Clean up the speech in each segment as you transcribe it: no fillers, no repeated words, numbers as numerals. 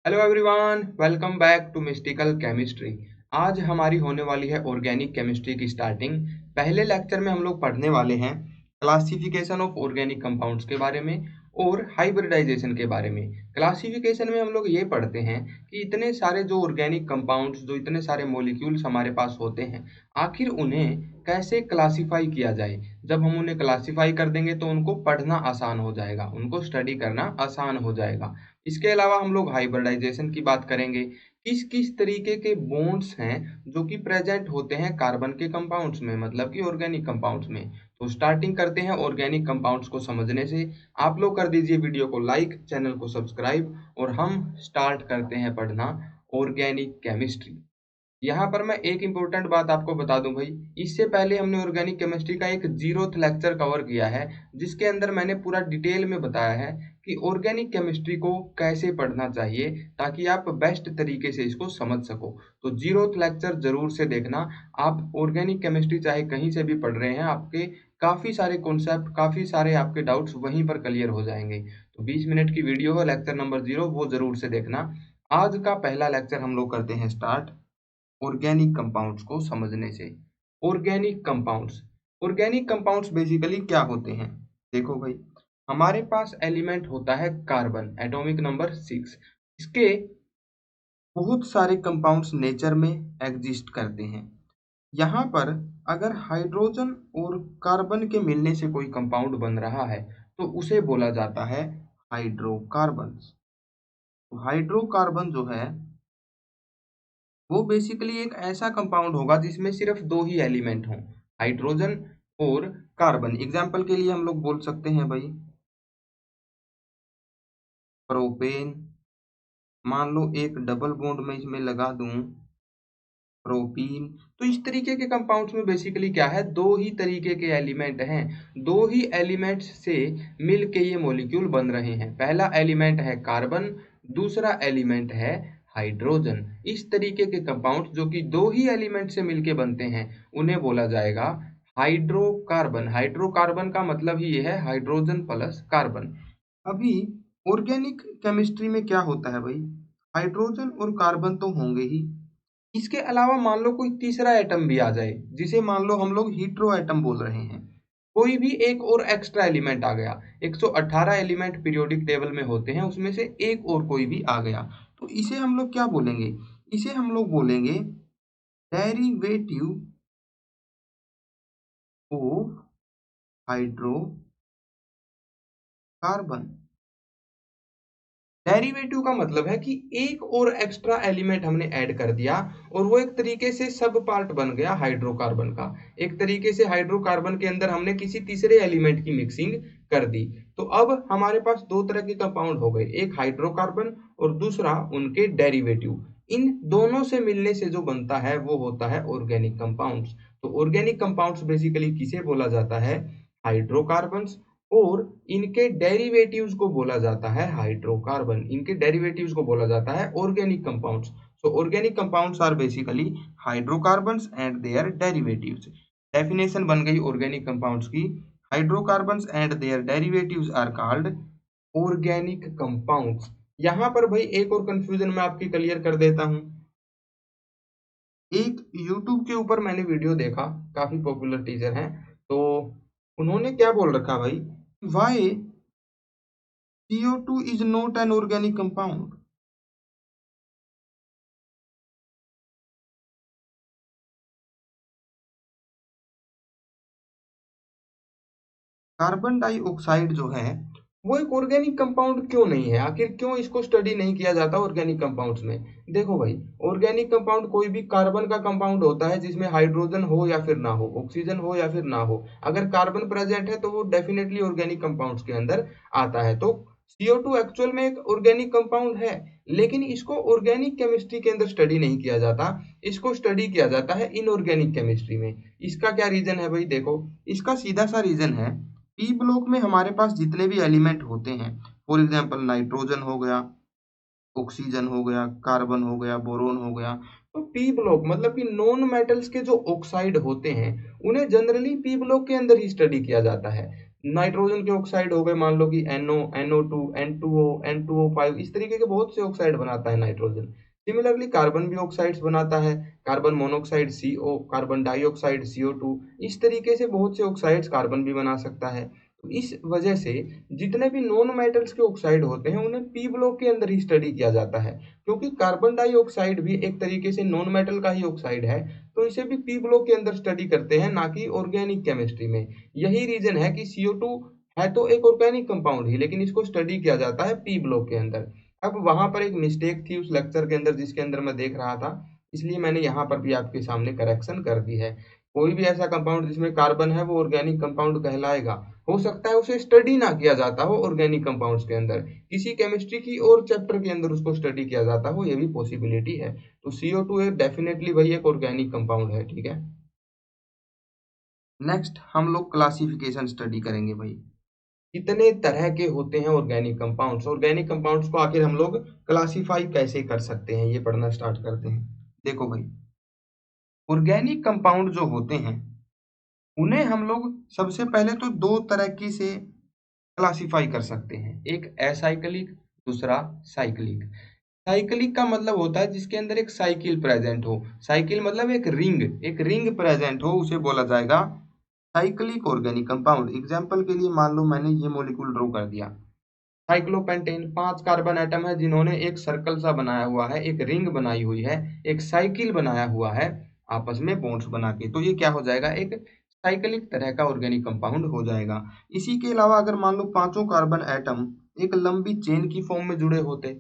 Hello everyone, welcome back to mystical chemistry. आज हमारी होने वाली है ऑर्गेनिक केमिस्ट्री की स्टार्टिंग। पहले लेक्चर में हम लोग पढ़ने वाले हैं क्लासिफिकेशन ऑफ ऑर्गेनिक कंपाउंड्स के बारे में और हाइब्रिडाइजेशन के बारे में। क्लासिफिकेशन में हम लोग ये पढ़ते हैं कि इतने सारे जो ऑर्गेनिक कंपाउंड्स, जो इतने सारे मॉलिक्यूल्स हमारे पास होते हैं, आखिर उन्हें कैसे क्लासिफाई किया जाए। जब हम उन्हें क्लासिफाई कर देंगे तो उनको पढ़ना आसान हो जाएगा, उनको स्टडी करना आसान हो जाएगा। इसके अलावा हम लोग हाइब्रिडाइजेशन की बात करेंगे। किस किस तरीके के बॉन्ड्स हैं जो कि प्रेजेंट होते हैं कार्बन के कंपाउंड्स में, मतलब कि ऑर्गेनिक कंपाउंड्स में। तो स्टार्टिंग करते हैं ऑर्गेनिक कंपाउंड्स को समझने से। आप लोग कर दीजिए वीडियो को लाइक, चैनल को सब्सक्राइब और हम स्टार्ट करते हैं पढ़ना ऑर्गेनिक केमिस्ट्री। यहाँ पर मैं एक इम्पोर्टेंट बात आपको बता दूं भाई, इससे पहले हमने ऑर्गेनिक केमिस्ट्री का एक 0th लेक्चर कवर किया है, जिसके अंदर मैंने पूरा डिटेल में बताया है कि ऑर्गेनिक केमिस्ट्री को कैसे पढ़ना चाहिए ताकि आप बेस्ट तरीके से इसको समझ सको। तो 0th लेक्चर जरूर से देखना। आप ऑर्गेनिक केमिस्ट्री चाहे कहीं से भी पढ़ रहे हैं, आपके काफ़ी सारे कॉन्सेप्ट, काफ़ी सारे आपके डाउट्स वहीं पर क्लियर हो जाएंगे। तो 20 मिनट की वीडियो है, लेक्चर नंबर 0, वो जरूर से देखना। आज का पहला लेक्चर हम लोग करते हैं स्टार्ट ऑर्गेनिक कंपाउंड्स को समझने से। ऑर्गेनिक कंपाउंड्स बेसिकली क्या होते हैं? देखो भाई, हमारे पास एलिमेंट होता है कार्बन, एटॉमिक नंबर 6। इसके बहुत सारे कंपाउंड्स नेचर में एग्जिस्ट करते हैं। यहाँ पर अगर हाइड्रोजन और कार्बन के मिलने से कोई कंपाउंड बन रहा है तो उसे बोला जाता है हाइड्रोकार्बन। तो हाइड्रोकार्बन जो है वो बेसिकली एक ऐसा कंपाउंड होगा जिसमें सिर्फ दो ही एलिमेंट हों, हाइड्रोजन और कार्बन। एग्जाम्पल के लिए हम लोग बोल सकते हैं भाई प्रोपेन। मान लो एक डबल बॉन्ड में इसमें लगा दूं प्रोपीन। तो इस तरीके के कंपाउंड्स में बेसिकली क्या है, दो ही तरीके के एलिमेंट हैं, दो ही एलिमेंट्स से मिल के ये मॉलिक्यूल बन रहे हैं। पहला एलिमेंट है कार्बन, दूसरा एलिमेंट है हाइड्रोजन। इस तरीके के कंपाउंड जो कि दो ही एलिमेंट से मिलके बनते हैं उन्हें बोला जाएगा हाइड्रोकार्बन। हाइड्रोकार्बन का मतलब ही ये है हाइड्रोजन प्लस कार्बन। अभी ऑर्गेनिक केमिस्ट्री में क्या होता है भाई, हाइड्रोजन और कार्बन तो होंगे ही, इसके अलावा मान लो कोई तीसरा एटम भी आ जाए, जिसे मान लो हम लोग हीट्रो एटम बोल रहे हैं। कोई भी एक और एक्स्ट्रा एलिमेंट आ गया, 118 एलिमेंट पीरियोडिक टेबल में होते हैं, उसमें से एक और कोई भी आ गया, तो इसे हम लोग क्या बोलेंगे? इसे हम लोग बोलेंगे डेरिवेटिव ऑफ हाइड्रोकार्बन। डेरिवेटिव का मतलब है कि एक और एक्स्ट्रा एलिमेंट हमने ऐड कर दिया और वो एक तरीके से सब पार्ट बन गया हाइड्रोकार्बन का। एक तरीके से हाइड्रोकार्बन के अंदर हमने किसी तीसरे एलिमेंट की मिक्सिंग कर दी। तो अब हमारे पास दो तरह के कंपाउंड हो गए, एक हाइड्रोकार्बन और दूसरा उनके डेरिवेटिव। इन दोनों से मिलने से जो बनता है वो होता है ऑर्गेनिक कंपाउंड्स। तो ऑर्गेनिक कंपाउंड्स बेसिकली किसे बोला जाता है? हाइड्रोकार्बन्स। और इनके डेरिवेटिव्स को बोला जाता है हाइड्रोकार्बन। इनके डेरिवेटिव्स को बोला जाता है organic compounds. So organic compounds are basically hydrocarbons and their derivatives. Definition बन गई ऑर्गेनिक कंपाउंड्स की, hydrocarbons and their derivatives are called organic compounds. यहाँ पर भाई एक और कंफ्यूजन मैं आपकी क्लियर कर देता हूँ। एक YouTube के ऊपर मैंने वीडियो देखा, काफी पॉपुलर टीचर हैं, तो उन्होंने क्या बोल रखा भाई, why CO2 is not an organic compound। Carbon dioxide जो है वो एक ऑर्गेनिक कंपाउंड क्यों नहीं है? आखिर क्यों इसको स्टडी नहीं किया जाता ऑर्गेनिक कंपाउंड्स में? देखो भाई, ऑर्गेनिक कंपाउंड कोई भी कार्बन का कंपाउंड होता है जिसमें हाइड्रोजन हो या फिर ना हो, ऑक्सीजन हो या फिर ना हो। अगर कार्बन प्रेजेंट है तो वो डेफिनेटली ऑर्गेनिक कंपाउंड्स के अंदर आता है। तो CO2 एक्चुअल में एक ऑर्गेनिक कंपाउंड है, लेकिन इसको ऑर्गेनिक केमिस्ट्री के अंदर स्टडी नहीं किया जाता, इसको स्टडी किया जाता है इनऑर्गेनिक केमिस्ट्री में। इसका क्या रीजन है भाई? देखो, इसका सीधा सा रीजन है, पी ब्लॉक में हमारे पास जितने भी एलिमेंट होते हैं, फॉर एग्जांपल नाइट्रोजन हो गया, ऑक्सीजन हो गया, कार्बन हो गया, बोरोन हो गया, तो पी ब्लॉक मतलब कि नॉन मेटल्स के जो ऑक्साइड होते हैं उन्हें जनरली पी ब्लॉक के अंदर ही स्टडी किया जाता है। नाइट्रोजन के ऑक्साइड हो गए, मान लो कि NO, NO2, N2O, N2O5, इस तरीके के बहुत से ऑक्साइड बनाता है नाइट्रोजन। सिमिलरली कार्बन भी ऑक्साइड्स बनाता है, carbon monoxide CO, carbon dioxide CO2, इस तरीके से बहुत से ऑक्साइड्स कार्बन भी बना सकता है। तो इस वजह से जितने भी नॉन मेटल्स के ऑक्साइड होते हैं उन्हें पी ब्लॉक के अंदर ही स्टडी किया जाता है, क्योंकि कार्बन डाइऑक्साइड भी एक तरीके से नॉन मेटल का ही ऑक्साइड है, तो इसे भी पी ब्लॉक के अंदर स्टडी करते हैं, ना कि ऑर्गेनिक केमिस्ट्री में। यही रीजन है कि CO2 है तो एक ऑर्गेनिक कंपाउंड ही, लेकिन इसको स्टडी किया जाता है पी ब्लॉक के अंदर। अब वहां पर एक मिस्टेक थी उस लेक्चर के अंदर जिसके अंदर मैं देख रहा था, इसलिए मैंने यहाँ पर भी आपके सामने करेक्शन कर दी है। कोई भी ऐसा कंपाउंड जिसमें कार्बन है वो ऑर्गेनिक कंपाउंड कहलाएगा। हो सकता है उसे स्टडी ना किया जाता हो ऑर्गेनिक कंपाउंड्स के अंदर, किसी केमिस्ट्री की और चैप्टर के अंदर उसको स्टडी किया जाता हो, ये भी पॉसिबिलिटी है। तो CO2 एक डेफिनेटली भाई एक ऑर्गेनिक कंपाउंड है, ठीक है। नेक्स्ट हम लोग क्लासिफिकेशन स्टडी करेंगे भाई, कितने तरह के होते हैं ऑर्गेनिक कंपाउंड्स, ऑर्गेनिक कंपाउंड्स को आखिर हम लोग क्लासिफाई कैसे कर सकते हैं, ये पढ़ना स्टार्ट करते हैं। देखो भाई, ऑर्गेनिक कंपाउंड जो होते हैं उन्हें हम लोग सबसे पहले तो दो तरीके से क्लासिफाई कर सकते हैं, एक एसाइक्लिक, दूसरा साइक्लिक। साइक्लिक का मतलब होता है जिसके अंदर एक साइकिल प्रेजेंट हो, साइकिल मतलब एक रिंग प्रेजेंट हो, उसे बोला जाएगा साइक्लिक ऑर्गेनिक कंपाउंड। एग्जाम्पल के लिए मान लो मैंने ये मॉलिक्यूल ड्रॉ कर दिया, साइक्लोपेंटेन, 5 कार्बन एटम है जिन्होंने एक सर्कल सा बनाया हुआ है, एक रिंग बनाई हुई है, एक साइकिल बनाया हुआ है आपस में बॉन्ड्स बना के, तो ये क्या हो जाएगा, एक साइक्लिक तरह का ऑर्गेनिक कंपाउंड हो जाएगा। इसी के अलावा अगर मान लो पांचों कार्बन एटम एक लंबी चेन की फॉर्म में जुड़े होते,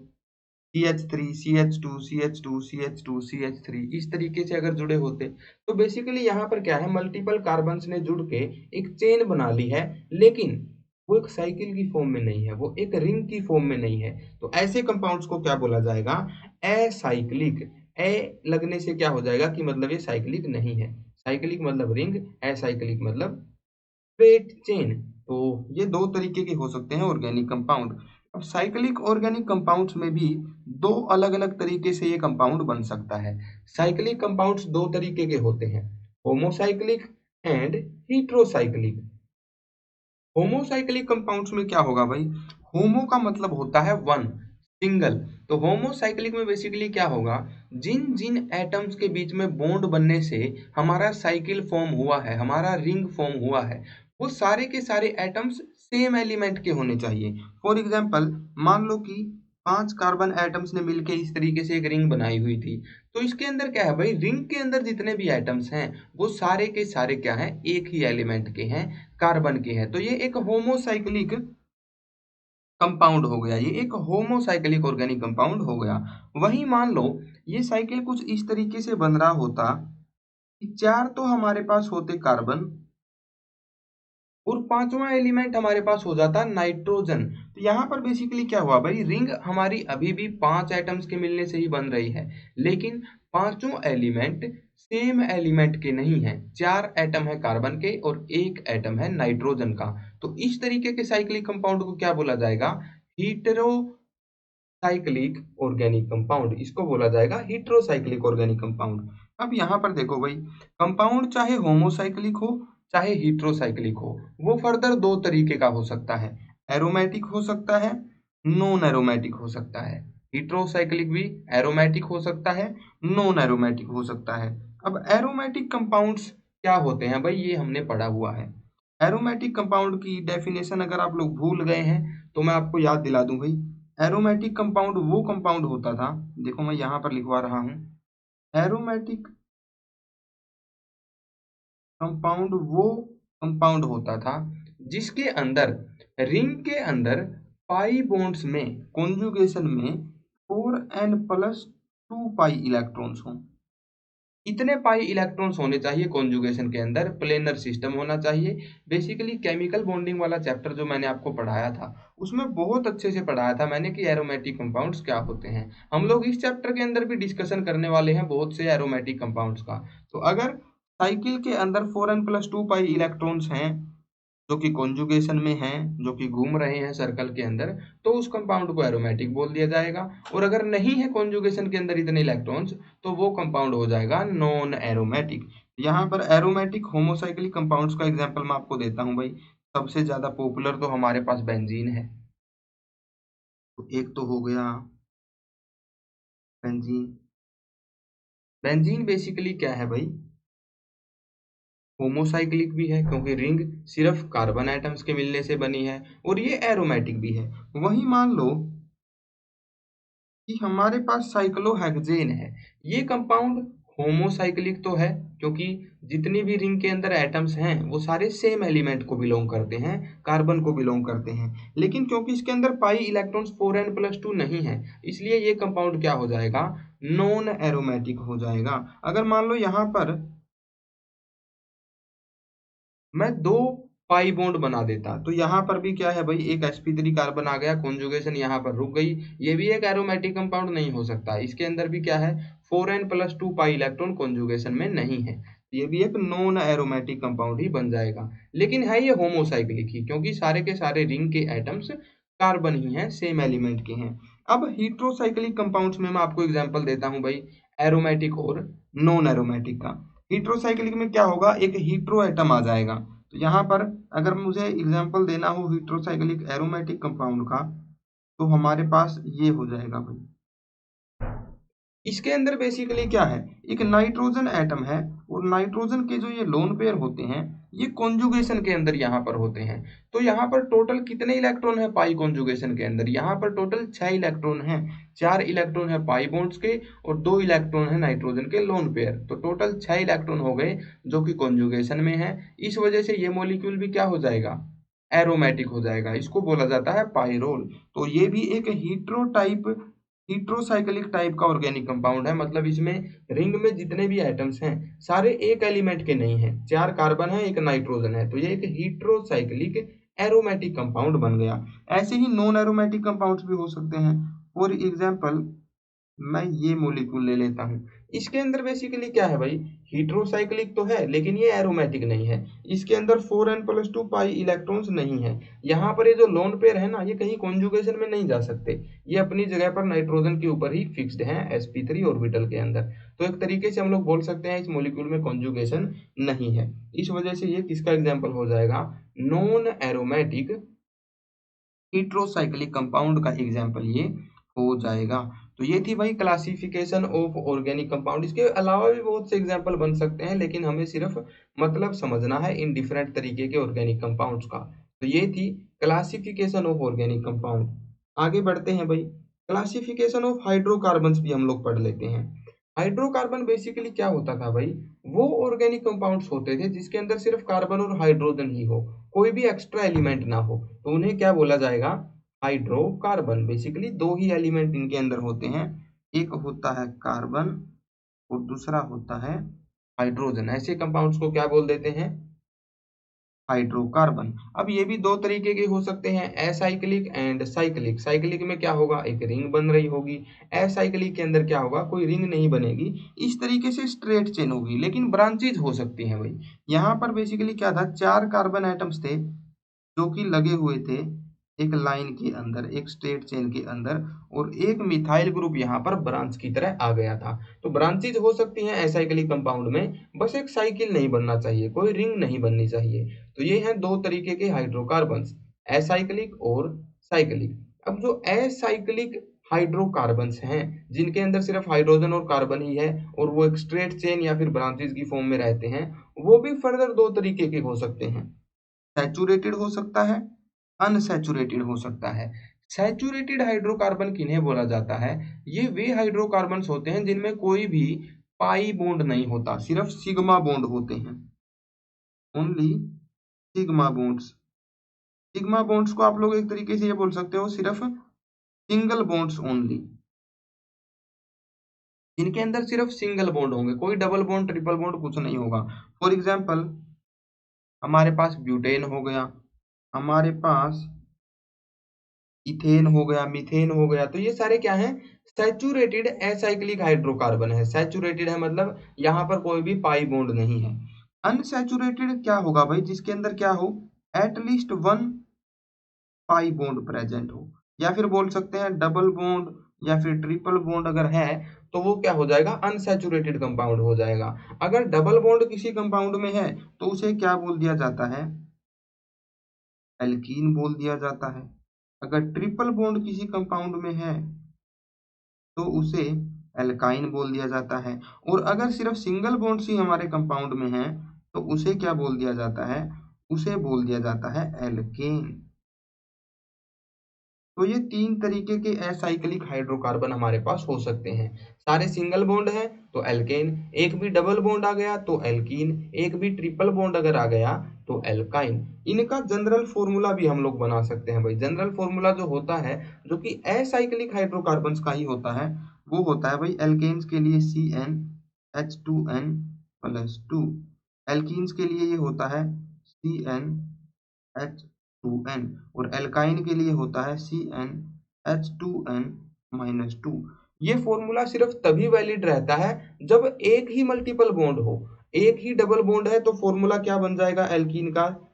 CH3 CH2 CH2 CH2 CH3, इस तरीके से अगर जुड़े होते, तो बेसिकली यहाँ पर क्या है, मल्टीपल कार्बन्स ने जुड़ के एक चेन बना ली है, लेकिन वो एक साइकिल की फॉर्म में नहीं है, वो एक रिंग की फॉर्म में नहीं है। तो ऐसे कंपाउंड्स को क्या बोला जाएगा, एसाइक्लिक। ए लगने से क्या हो जाएगा कि मतलब ये साइक्लिक नहीं है, साइक्लिक मतलब रिंग, एसाइक्लिक मतलब स्ट्रेट चेन। तो ये दो तरीके के हो सकते हैं ऑर्गेनिक कंपाउंड। अब साइक्लिक ऑर्गेनिक कंपाउंड्स में भी दो अलग अलग तरीके से ये कंपाउंड बन सकता है। साइक्लिक कंपाउंड्स दो तरीके के होते हैं, homocyclic and heterocyclic. Homocyclic compounds में क्या होगा भाई, होमो का मतलब होता है वन, सिंगल। तो होमोसाइक्लिक में बेसिकली क्या होगा, जिन जिन एटम्स के बीच में बॉन्ड बनने से हमारा साइकिल फॉर्म हुआ है, हमारा रिंग फॉर्म हुआ है, वो सारे के सारे एटम्स सेम एलिमेंट के होने चाहिए। फॉर एग्जाम्पल मान लो कि 5 कार्बन एटम्स ने मिलके इस तरीके से एक रिंग बनाई हुई थी, तो इसके अंदर क्या है भाई, रिंग के अंदर जितने भी एटम्स हैं वो सारे के सारे क्या हैं, एक ही एलिमेंट के हैं, कार्बन के हैं। तो ये एक होमोसाइक्लिक कंपाउंड हो गया, ये एक होमोसाइक्लिक ऑर्गेनिक कंपाउंड हो गया। वहीं मान लो ये साइकिल कुछ इस तरीके से बन रहा होता कि 4 तो हमारे पास होते कार्बन और पांचवा एलिमेंट हमारे पास हो जाता नाइट्रोजन। तो यहाँ पर बेसिकली क्या हुआ भाई, रिंग हमारी अभी भी 5 एटम्स के मिलने से ही बन रही है, लेकिन पांचों एलिमेंट सेम एलिमेंट के नहीं है, 4 एटम है कार्बन के और 1 एटम है नाइट्रोजन का। तो इस तरीके के साइक्लिक कंपाउंड को क्या बोला जाएगा, हीटेरो साइक्लिक ऑर्गेनिक कंपाउंड, इसको बोला जाएगा हीट्रोसाइक्लिक ऑर्गेनिक कंपाउंड। अब यहाँ पर देखो भाई, कंपाउंड चाहे होमोसाइक्लिक हो चाहे हीट्रोसाइक्लिक हो, वो फर्दर दो तरीके का हो सकता है, एरोमेटिक हो सकता है, नॉन एरोमेटिक हो सकता है। हीट्रोसाइक्लिक भी एरोमेटिक हो सकता है, नॉन एरोमेटिक हो सकता है। अब एरोमेटिक कंपाउंड्स क्या होते हैं भाई, ये हमने पढ़ा हुआ है। एरोमेटिक कंपाउंड की डेफिनेशन अगर आप लोग भूल गए हैं तो मैं आपको याद दिला दूं भाई, एरोमेटिक कंपाउंड वो कंपाउंड होता था, देखो मैं यहाँ पर लिखवा रहा हूँ, एरोमेटिक कंपाउंड वो कंपाउंड होता था जिसके अंदर रिंग के अंदर पाई बॉन्ड्स में कॉन्जुगेशन में 4n+2 पाई इलेक्ट्रॉन्स हों। इतने पाई इलेक्ट्रॉन्स होने चाहिए कॉन्जुगेशन के अंदर, प्लेनर सिस्टम होना चाहिए। बेसिकली केमिकल बॉन्डिंग वाला चैप्टर जो मैंने आपको पढ़ाया था उसमें बहुत अच्छे से पढ़ाया था मैंने कि एरोमेटिक कंपाउंड्स क्या होते हैं। हम लोग इस चैप्टर के अंदर भी डिस्कशन करने वाले हैं बहुत से एरोमेटिक कंपाउंड्स का। तो अगर साइकिल के अंदर 4n+2 पाई इलेक्ट्रॉन्स हैं जो कि कॉन्जुगेशन में हैं, जो कि घूम रहे हैं सर्कल के अंदर, तो उस कंपाउंड को एरोमेटिक बोल दिया जाएगा। और अगर नहीं है कॉन्जुगेशन के अंदर इतने इलेक्ट्रॉन्स, तो वो कंपाउंड हो जाएगा नॉन एरोमेटिक। यहाँ पर एरोमेटिक होमोसाइक्लिक कंपाउंड्स का एग्जांपल मैं आपको देता हूँ भाई, सबसे ज्यादा पॉपुलर तो हमारे पास बेंजीन है। तो एक तो हो गया बेंजीन। बेंजीन बेसिकली क्या है भाई, होमोसाइक्लिक भी है क्योंकि रिंग सिर्फ कार्बन एटम्स के मिलने से बनी है, और ये एरोमेटिक भी है। वहीं मान लो कि हमारे पास साइक्लोहेक्सेन है। ये कंपाउंड होमोसाइक्लिक तो है क्योंकि जितनी भी रिंग के अंदर एटम्स हैं वो सारे सेम एलिमेंट को बिलोंग करते हैं, कार्बन को बिलोंग करते हैं, लेकिन क्योंकि इसके अंदर पाई इलेक्ट्रॉन्स 4n+2 नहीं है, इसलिए ये कंपाउंड क्या हो जाएगा, नॉन एरोमेटिक हो जाएगा। अगर मान लो यहाँ पर मैं दो पाई बॉन्ड बना देता तो यहाँ पर भी क्या है भाई, एक sp3 कार्बन आ गया, कॉन्जुगेशन यहाँ पर रुक गई। ये भी एक एरोमेटिक कंपाउंड नहीं हो सकता, इसके अंदर भी क्या है, 4n+2 पाई इलेक्ट्रॉन कॉन्जुगेशन में नहीं है, ये भी एक नॉन एरोमेटिक कंपाउंड ही बन जाएगा। लेकिन है ये होमोसाइक्लिक ही क्योंकि सारे के सारे रिंग के एटम्स कार्बन ही हैं, सेम एलिमेंट के हैं। अब हीट्रोसाइक्लिक कंपाउंड्स में मैं आपको एग्जांपल देता हूं भाई, एरोमेटिक और नॉन एरोमेटिक का। हीट्रोसाइक्लिक में क्या होगा, एक हीट्रो एटम आ जाएगा। तो यहाँ पर अगर मुझे एग्जांपल देना हो हीट्रोसाइक्लिक एरोमेटिक कंपाउंड का, तो हमारे पास ये हो जाएगा भाई। इसके अंदर बेसिकली क्या है, एक नाइट्रोजन एटम है, और नाइट्रोजन के जो ये लोन पेयर होते हैं ये कॉन्जुगेशन के अंदर यहाँ पर होते हैं। तो यहाँ पर टोटल कितने इलेक्ट्रॉन है पाई कॉन्जुगेशन के अंदर, यहाँ पर टोटल 6 इलेक्ट्रॉन है। 4 इलेक्ट्रॉन है पाई बॉन्ड्स के और 2 इलेक्ट्रॉन है नाइट्रोजन के लोन पेयर, तो टोटल 6 इलेक्ट्रॉन हो गए जो कि कॉन्जुगेशन में है। इस वजह से ये मॉलिक्यूल भी क्या हो जाएगा, एरोमेटिक हो जाएगा, इसको बोला जाता है पाइरोल। तो ये भी एक हीट्रोसाइक्लिक टाइप का ऑर्गेनिक कंपाउंड है, मतलब इसमें रिंग में जितने भी एटम्स हैं सारे एक एलिमेंट के नहीं हैं, 4 कार्बन है, एक नाइट्रोजन है, तो ये एक हीट्रोसाइक्लिक एरोमेटिक कंपाउंड बन गया। ऐसे ही नॉन एरोमेटिक कंपाउंड्स भी हो सकते हैं। फॉर एग्जांपल मैं ये मॉलिक्यूल ले लेता हूँ, इसके अंदर बेसिकली क्या है भाई, हीट्रोसाइक्लिक तो है लेकिन ये एरोमेटिक नहीं है, इसके अंदर 4n+2 पाई इलेक्ट्रॉन्स नहीं है। यहाँ पर ये जो लोन पेयर है ना, ये कहीं कॉन्जुगेशन में नहीं जा सकते, ये अपनी जगह पर नाइट्रोजन के ऊपर ही फिक्स्ड हैं sp3 ऑर्बिटल के अंदर। तो एक तरीके से हम लोग बोल सकते हैं इस मॉलिक्यूल में कॉन्जुगेशन नहीं है, इस वजह से ये किसका एग्जाम्पल हो जाएगा, नॉन एरोमेटिक हीट्रोसाइक्लिक कंपाउंड का एग्जाम्पल ये हो जाएगा। तो ये थी भाई क्लासिफिकेशन ऑफ ऑर्गेनिक कंपाउंड। इसके अलावा भी बहुत से एग्जाम्पल बन सकते हैं, लेकिन हमें सिर्फ मतलब समझना है इन डिफरेंट तरीके के ऑर्गेनिक कंपाउंड्स का। तो ये थी क्लासिफिकेशन ऑफ ऑर्गेनिक कंपाउंड। आगे बढ़ते हैं भाई, क्लासिफिकेशन ऑफ हाइड्रोकार्बन्स भी हम लोग पढ़ लेते हैं। हाइड्रोकार्बन बेसिकली क्या होता था भाई, वो ऑर्गेनिक कंपाउंड्स होते थे जिसके अंदर सिर्फ कार्बन और हाइड्रोजन ही हो, कोई भी एक्स्ट्रा एलिमेंट ना हो, तो उन्हें क्या बोला जाएगा, हाइड्रोकार्बन। बेसिकली दो ही एलिमेंट इनके अंदर होते हैं, एक होता है कार्बन और दूसरा होता है हाइड्रोजन। ऐसे कंपाउंड्स को क्या बोल देते हैं, हाइड्रोकार्बन। अब ये भी दो तरीके के हो सकते हैं, एसाइक्लिक एंड साइक्लिक। साइक्लिक में क्या होगा, एक रिंग बन रही होगी, एसाइक्लिक के अंदर क्या होगा, कोई रिंग नहीं बनेगी, इस तरीके से स्ट्रेट चेन होगी, लेकिन ब्रांचेज हो सकती हैं भाई। यहाँ पर बेसिकली क्या था, 4 कार्बन एटम्स थे जो कि लगे हुए थे एक लाइन के अंदर, एक स्ट्रेट चेन के अंदर, और एक मिथाइल ग्रुप यहाँ पर ब्रांच की तरह आ गया था। तो ब्रांचेज हो सकती हैं एसाइक्लिक कंपाउंड में, बस एक साइकिल नहीं बनना चाहिए, कोई रिंग नहीं बननी चाहिए। तो ये हैं दो तरीके के हाइड्रोकार्बन्स, एसाइक्लिक और साइक्लिक। अब जो एसाइक्लिक हाइड्रोकार्बन्स हैं जिनके अंदर सिर्फ हाइड्रोजन और कार्बन ही है और वो एक स्ट्रेट चेन या फिर ब्रांचेज की फॉर्म में रहते हैं, वो भी फर्दर दो तरीके के हो सकते हैं, सैचुरेटेड हो सकता है, अनसैचुरेटेड हो सकता है। सैचुरेटेड हाइड्रोकार्बन किन्हें बोला जाता है, ये वे हाइड्रोकार्बन्स होते हैं जिनमें कोई भी पाई बॉन्ड नहीं होता, सिर्फ सिग्मा बॉन्ड होते हैं, only sigma bonds. Sigma bonds को आप लोग एक तरीके से ये बोल सकते हो, सिर्फ सिंगल बॉन्ड्स ओनली, इनके अंदर सिर्फ सिंगल बॉन्ड होंगे, कोई डबल बॉन्ड ट्रिपल बॉन्ड कुछ नहीं होगा। फॉर एग्जाम्पल हमारे पास ब्यूटेन हो गया, हमारे पास इथेन हो गया, मीथेन हो गया, तो ये सारे क्या हैं, सैचुरेटेड एसाइक्लिक हाइड्रोकार्बन है। सैचुरेटेड है मतलब यहाँ पर कोई भी पाई बॉन्ड नहीं है। अनसैचुरेटेड क्या होगा भाई, जिसके अंदर क्या हो, at least one pi bond present हो, या फिर बोल सकते हैं डबल बॉन्ड या फिर ट्रिपल बॉन्ड अगर है तो वो क्या हो जाएगा, अनसैचुरेटेड कंपाउंड हो जाएगा। अगर डबल बॉन्ड किसी कंपाउंड में है तो उसे क्या बोल दिया जाता है, एल्कीन बोल दिया जाता है। अगर ट्रिपल बॉन्ड किसी कंपाउंड में है तो उसे एल्काइन बोल दिया जाता है। और अगर सिर्फ सिंगल बॉन्ड्स ही हमारे कंपाउंड में है तो उसे क्या बोल दिया जाता है, उसे बोल दिया जाता है एल्केन। तो ये तीन तरीके के असाइक्लिक हाइड्रोकार्बन हमारे पास हो सकते हैं। सारे सिंगल बॉन्ड है तो एल्केन, एक भी डबल बॉन्ड आ गया तो एल्कीन, एक भी ट्रिपल बॉन्ड अगर आ गया तो एल्काइन। इनका जनरल फॉर्मूला भी हम लोग बना सकते हैं भाई। जनरल फॉर्मूला जो होता है, जो कि असाइक्लिक हाइड्रोकार्बन्स का ही होता है, वो होता है भाई एल्केन्स के लिए CnH2n+2, एल्कीन्स के लिए ये होता है CnH2n, और एल्काइन के लिए होता है CnH2n-2। ये फॉर्मूला सिर्फ तभी वैलिड रहता है जब एक ही मल्टीपल बॉन्ड हो। एक ही डबल बॉन्ड है तो फॉर्मूला क्या बन जाएगा एल्कीन का,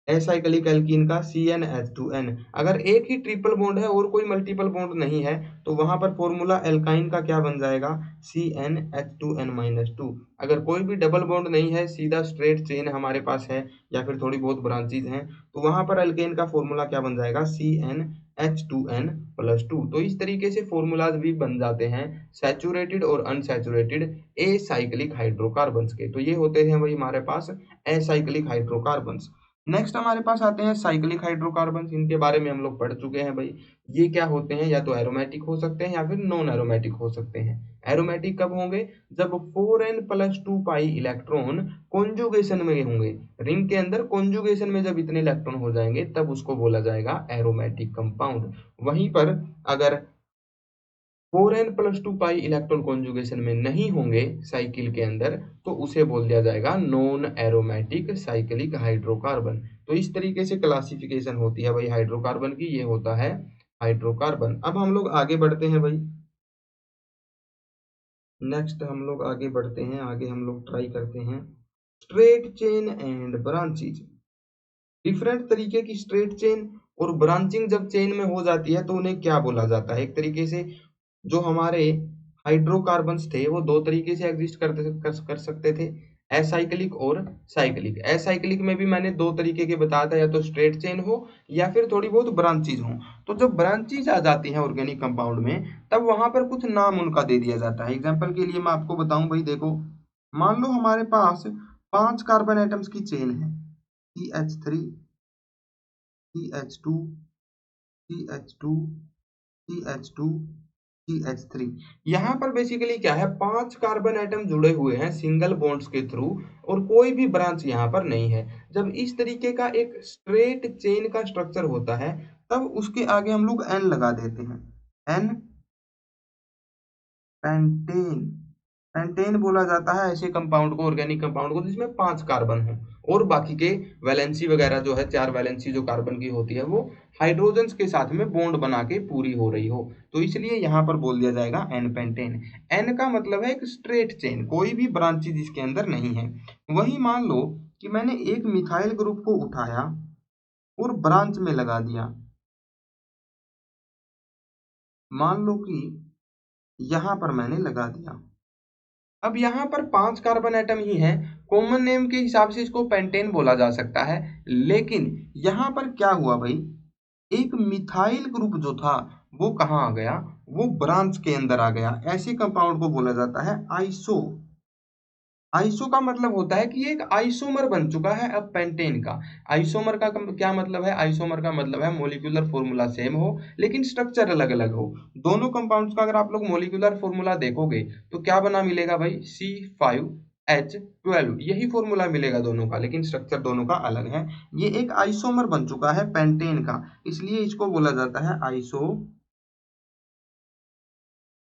एसाइक्लिक एल्कीन का CnH2n। अगर एक ही ट्रिपल बॉन्ड है और कोई मल्टीपल बॉन्ड नहीं है तो वहां पर फॉर्मूला एल्काइन का क्या बन जाएगा, CnH2n-2। अगर कोई भी डबल बॉन्ड नहीं है, सीधा स्ट्रेट चेन हमारे पास है या फिर थोड़ी बहुत ब्रांचेज हैं, तो वहां पर एल्केन का फॉर्मूला क्या बन जाएगा, CnH2n+2। तो इस तरीके से फॉर्मूलाज भी बन जाते हैं सैचुरेटेड और अनसैचुरेटेड एसाइक्लिक हाइड्रोकार्बन्स के। तो ये होते हैं भाई हमारे पास एसाइक्लिक हाइड्रोकार्बन्स। नेक्स्ट हमारे पास आते हैं साइक्लिक हाइड्रोकार्बन्स। इनके बारे में हम लोग पढ़ चुके हैं भाई। ये क्या होते हैं, या तो एरोमेटिक हो सकते हैं या फिर नॉन एरोमेटिक हो सकते हैं। एरोमेटिक कब होंगे, जब 4n+2 पाई इलेक्ट्रॉन कॉन्जुगेशन में होंगे, रिंग के अंदर कॉन्जुगेशन में जब इतने इलेक्ट्रॉन हो जाएंगे तब उसको बोला जाएगा एरोमेटिक कंपाउंड। वहीं पर अगर 4n+2 पाई इलेक्ट्रॉन कॉन्जुगेशन में नहीं होंगे साइकिल के अंदर तो उसे बोल दिया जाएगा नॉन एरोमेटिक साइक्लिक हाइड्रोकार्बन। तो इस तरीके से क्लासिफिकेशन होती है भाई हाइड्रोकार्बन की। ये होता है हाइड्रोकार्बन। अब हम लोग आगे बढ़ते हैं भाई। नेक्स्ट हम लोग आगे बढ़ते हैं, आगे हम लोग ट्राई करते हैं straight chain and branches. Different तरीके की स्ट्रेट चेन और ब्रांचिंग जब चेन में हो जाती है तो उन्हें क्या बोला जाता है। एक तरीके से जो हमारे हाइड्रोकार्बन्स थे वो दो तरीके से एग्जिस्ट कर सकते थे, एसाइक्लिक और साइक्लिक। एसाइक्लिक में भी मैंने दो तरीके के बताया था, या तो स्ट्रेट चेन हो या फिर थोड़ी बहुत ब्रांचेज हो। तो जब ब्रांचेज आ जाती हैं ऑर्गेनिक कंपाउंड में तब वहां पर कुछ नाम उनका दे दिया जाता है। एग्जाम्पल के लिए मैं आपको बताऊं भाई, देखो मान लो हमारे पास 5 कार्बन एटम्स की चेन है, CH3 CH2 CH2 CH2 CH3। यहाँ पर बेसिकली क्या है, 5 कार्बन एटम जुड़े हुए हैं सिंगल बॉन्ड्स के थ्रू और कोई भी ब्रांच यहाँ पर नहीं है। जब इस तरीके का एक स्ट्रेट चेन का स्ट्रक्चर होता है तब उसके आगे हम लोग N लगा देते हैं। N पेंटेन, पेंटेन बोला जाता है ऐसे कंपाउंड को, ऑर्गेनिक कंपाउंड को जिसमें 5 कार्बन हो और बाकी के वैलेंसी वगैरह जो है 4 वैलेंसी जो कार्बन की होती है वो हाइड्रोजन्स के साथ में बॉन्ड बना के पूरी हो रही हो, तो इसलिए यहाँ पर बोल दिया जाएगा एन पेंटेन। एन का मतलब है एक स्ट्रेट चेन, कोई भी ब्रांचेज इसके अंदर नहीं है। वही मान लो कि मैंने एक मिथाइल ग्रुप को उठाया और ब्रांच में लगा दिया। मान लो कि यहाँ पर मैंने लगा दिया। अब यहाँ पर 5 कार्बन एटम ही हैं, कॉमन नेम के हिसाब से इसको पेंटेन बोला जा सकता है। लेकिन यहाँ पर क्या हुआ भाई, एक मिथाइल ग्रुप जो था वो कहाँ आ गया, वो ब्रांच के अंदर आ गया। ऐसे कंपाउंड को बोला जाता है आइसो। आइसो का मतलब होता है कि एक आइसोमर बन चुका है अब पेंटेन का। आइसोमर का क्या मतलब है, आइसोमर का मतलब है मोलिकुलर फॉर्मूला सेम हो लेकिन स्ट्रक्चर अलग अलग हो। दोनों कंपाउंड्स का अगर आप लोग मोलिकुलर फॉर्मूला देखोगे तो क्या बना मिलेगा भाई, C5H12, यही फॉर्मूला मिलेगा दोनों का, लेकिन स्ट्रक्चर दोनों का अलग है। ये एक आइसोमर बन चुका है पेंटेन का, इसलिए इसको बोला जाता है आइसो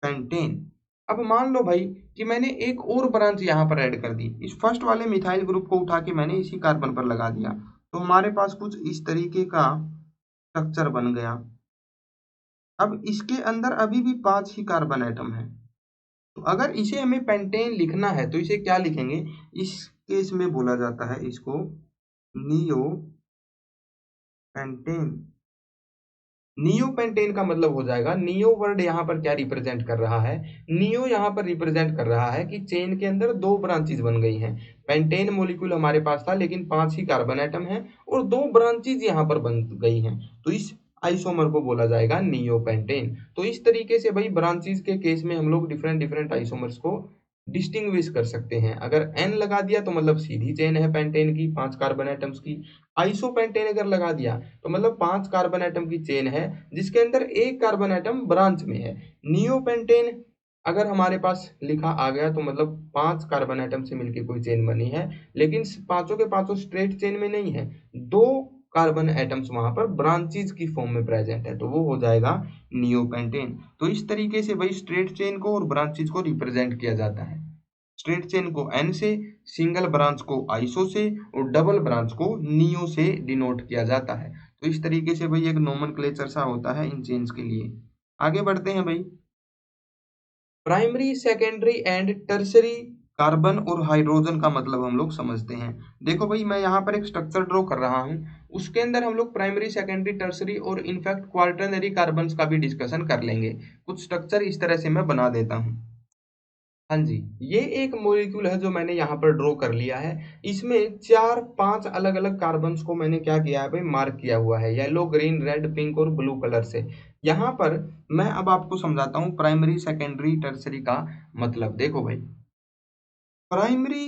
पेंटेन। अब मान लो भाई कि मैंने एक और ब्रांच यहाँ पर ऐड कर दी, इस फर्स्ट वाले मिथाइल ग्रुप को उठा के मैंने इसी कार्बन पर लगा दिया, तो हमारे पास कुछ इस तरीके का स्ट्रक्चर बन गया। अब इसके अंदर अभी भी 5 ही कार्बन एटम है, तो अगर इसे हमें पेंटेन लिखना है तो इसे क्या लिखेंगे, इस केस में बोला जाता है इसको नियो पेंटेन। नियोपेंटेन का मतलब हो जाएगा, नियो वर्ड यहाँ पर क्या रिप्रेजेंट कर रहा है, नियो यहाँ पर रिप्रेजेंट कर रहा है कि चेन के अंदर दो ब्रांचेज बन गई हैं। पेंटेन मॉलिक्यूल हमारे पास था लेकिन 5 ही कार्बन एटम है और दो ब्रांचेज यहाँ पर बन गई हैं, तो इस आइसोमर को बोला जाएगा नियोपेंटेन। तो इस तरीके से भाई ब्रांचेज के केस में हम लोग डिफरेंट डिफरेंट आइसोमर्स को डिस्टिंग्विश कर सकते हैं। अगर एन लगा दिया तो मतलब सीधी चेन है पेंटेन की 5 कार्बन एटम्स की। आइसोपेंटेन अगर लगा दिया तो मतलब 5 कार्बन एटम की चेन है जिसके अंदर एक कार्बन एटम ब्रांच में है। नियोपेंटेन अगर हमारे पास लिखा आ गया तो मतलब 5 कार्बन एटम से मिलकर कोई चेन बनी है, लेकिन पांचों के पांचों स्ट्रेट चेन में नहीं है, दो कार्बन एटम्स वहां पर ब्रांचेज की फॉर्म में प्रेजेंट है, तो वो हो जाएगा नियोपेंटेन। तो इस तरीके से भाई स्ट्रेट चेन को और ब्रांचेज को रिप्रेजेंट किया जाता है। स्ट्रेट चेन को एन से, सिंगल ब्रांच को आइसो से और डबल ब्रांच को नियो से डिनोट किया जाता है। तो इस तरीके से भाई एक नोमेनक्लेचर सा होता है इन चेन्स के लिए। आगे बढ़ते हैं भाई। Primary, secondary and tertiary carbon और हाइड्रोजन का मतलब हम लोग समझते हैं। देखो भाई मैं यहाँ पर एक स्ट्रक्चर ड्रॉ कर रहा हूँ, उसके अंदर हम लोग प्राइमरी, सेकेंडरी, टर्सरी और इनफैक्ट क्वार्टरनरी कार्बन्स का भी डिस्कशन कर लेंगे। कुछ स्ट्रक्चर इस तरह से मैं बना देता हूँ। हाँ जी, ये एक मॉलिक्यूल है जो मैंने यहाँ पर ड्रॉ कर लिया है। इसमें 4-5 अलग-अलग कार्बन्स को मैंने क्या किया है भाई, मार्क किया हुआ है येलो, ग्रीन, रेड, पिंक और ब्लू कलर से। यहाँ पर मैं अब आपको समझाता हूँ प्राइमरी, सेकेंडरी, टर्सरी का मतलब। देखो भाई, प्राइमरी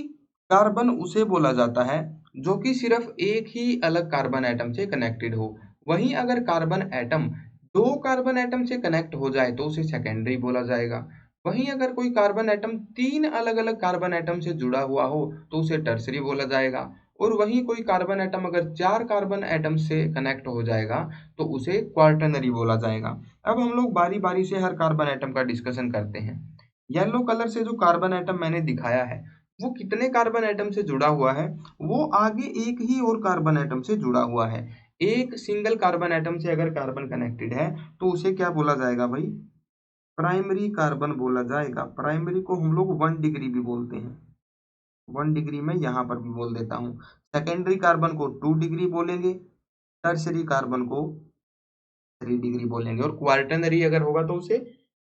कार्बन उसे बोला जाता है जो कि सिर्फ एक ही अलग कार्बन एटम से कनेक्टेड हो। वहीं अगर कार्बन एटम दो कार्बन एटम से कनेक्ट हो जाए तो उसे सेकेंडरी बोला जाएगा। वहीं अगर कोई कार्बन एटम 3 अलग-अलग कार्बन एटम से जुड़ा हुआ हो तो उसे टर्सरी बोला जाएगा। और वहीं कोई कार्बन एटम अगर 4 कार्बन एटम से कनेक्ट हो जाएगा तो उसे क्वार्टरनरी बोला जाएगा। अब हम लोग बारी-बारी से हर कार्बन एटम का डिस्कशन करते हैं। येलो कलर से जो कार्बन एटम मैंने दिखाया है वो कितने कार्बन एटम से जुड़ा हुआ है, वो आगे एक ही और कार्बन एटम से जुड़ा हुआ है। एक सिंगल कार्बन एटम से अगर कार्बन कनेक्टेड है तो उसे क्या बोला जाएगा भाई, प्राइमरी कार्बन बोला जाएगा। प्राइमरी को हम लोग 1 डिग्री भी बोलते हैं, 1 डिग्री में यहाँ पर भी बोल देता हूँ। सेकेंडरी कार्बन को 2 डिग्री बोलेंगे, टर्सरी कार्बन को 3 डिग्री बोलेंगे और क्वार्टरनरी अगर होगा तो उसे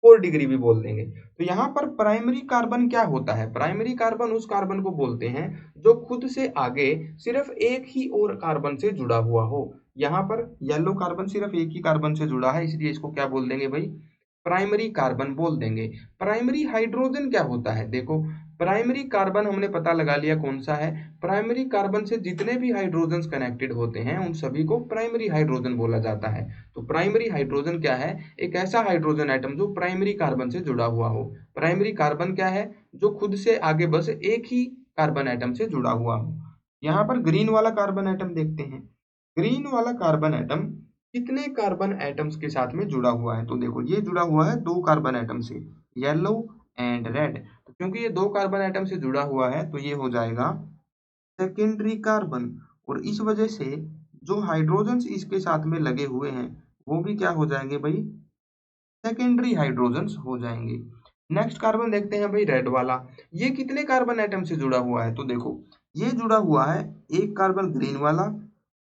4 डिग्री भी बोल देंगे। तो यहाँ पर प्राइमरी कार्बन क्या होता है, प्राइमरी कार्बन उस कार्बन को बोलते हैं जो खुद से आगे सिर्फ एक ही और कार्बन से जुड़ा हुआ हो। यहाँ पर येलो कार्बन सिर्फ एक ही कार्बन से जुड़ा है, इसलिए इसको क्या बोल देंगे भाई, प्राइमरी कार्बन बोल देंगे। प्राइमरी हाइड्रोजन क्या होता है, देखो प्राइमरी कार्बन हमने पता लगा लिया कौन सा है। प्राइमरी कार्बन से जितने भी हाइड्रोजन्स कनेक्टेड होते हैं उन सभी को प्राइमरी हाइड्रोजन बोला जाता है। तो प्राइमरी हाइड्रोजन क्या है, एक ऐसा हाइड्रोजन एटम जो प्राइमरी कार्बन से जुड़ा हुआ हो। प्राइमरी कार्बन क्या है, जो खुद से आगे बस एक ही कार्बन एटम से जुड़ा हुआ हो। यहाँ पर ग्रीन वाला कार्बन एटम देखते हैं। ग्रीन वाला कार्बन एटम कितने कार्बन एटम्स के साथ में जुड़ा हुआ है, तो देखो ये जुड़ा हुआ है 2 कार्बन एटम से, येलो एंड रेड। तो क्योंकि ये 2 कार्बन एटम से जुड़ा हुआ है तो ये हो जाएगा सेकेंडरी कार्बन। और इस वजह से जो हाइड्रोजन्स इसके साथ में लगे हुए हैं वो भी क्या हो जाएंगे भाई, सेकेंडरी हाइड्रोजन्स हो जाएंगे। नेक्स्ट कार्बन देखते हैं भाई, रेड वाला। ये कितने कार्बन एटम से जुड़ा हुआ है, तो देखो ये जुड़ा हुआ है एक कार्बन ग्रीन वाला,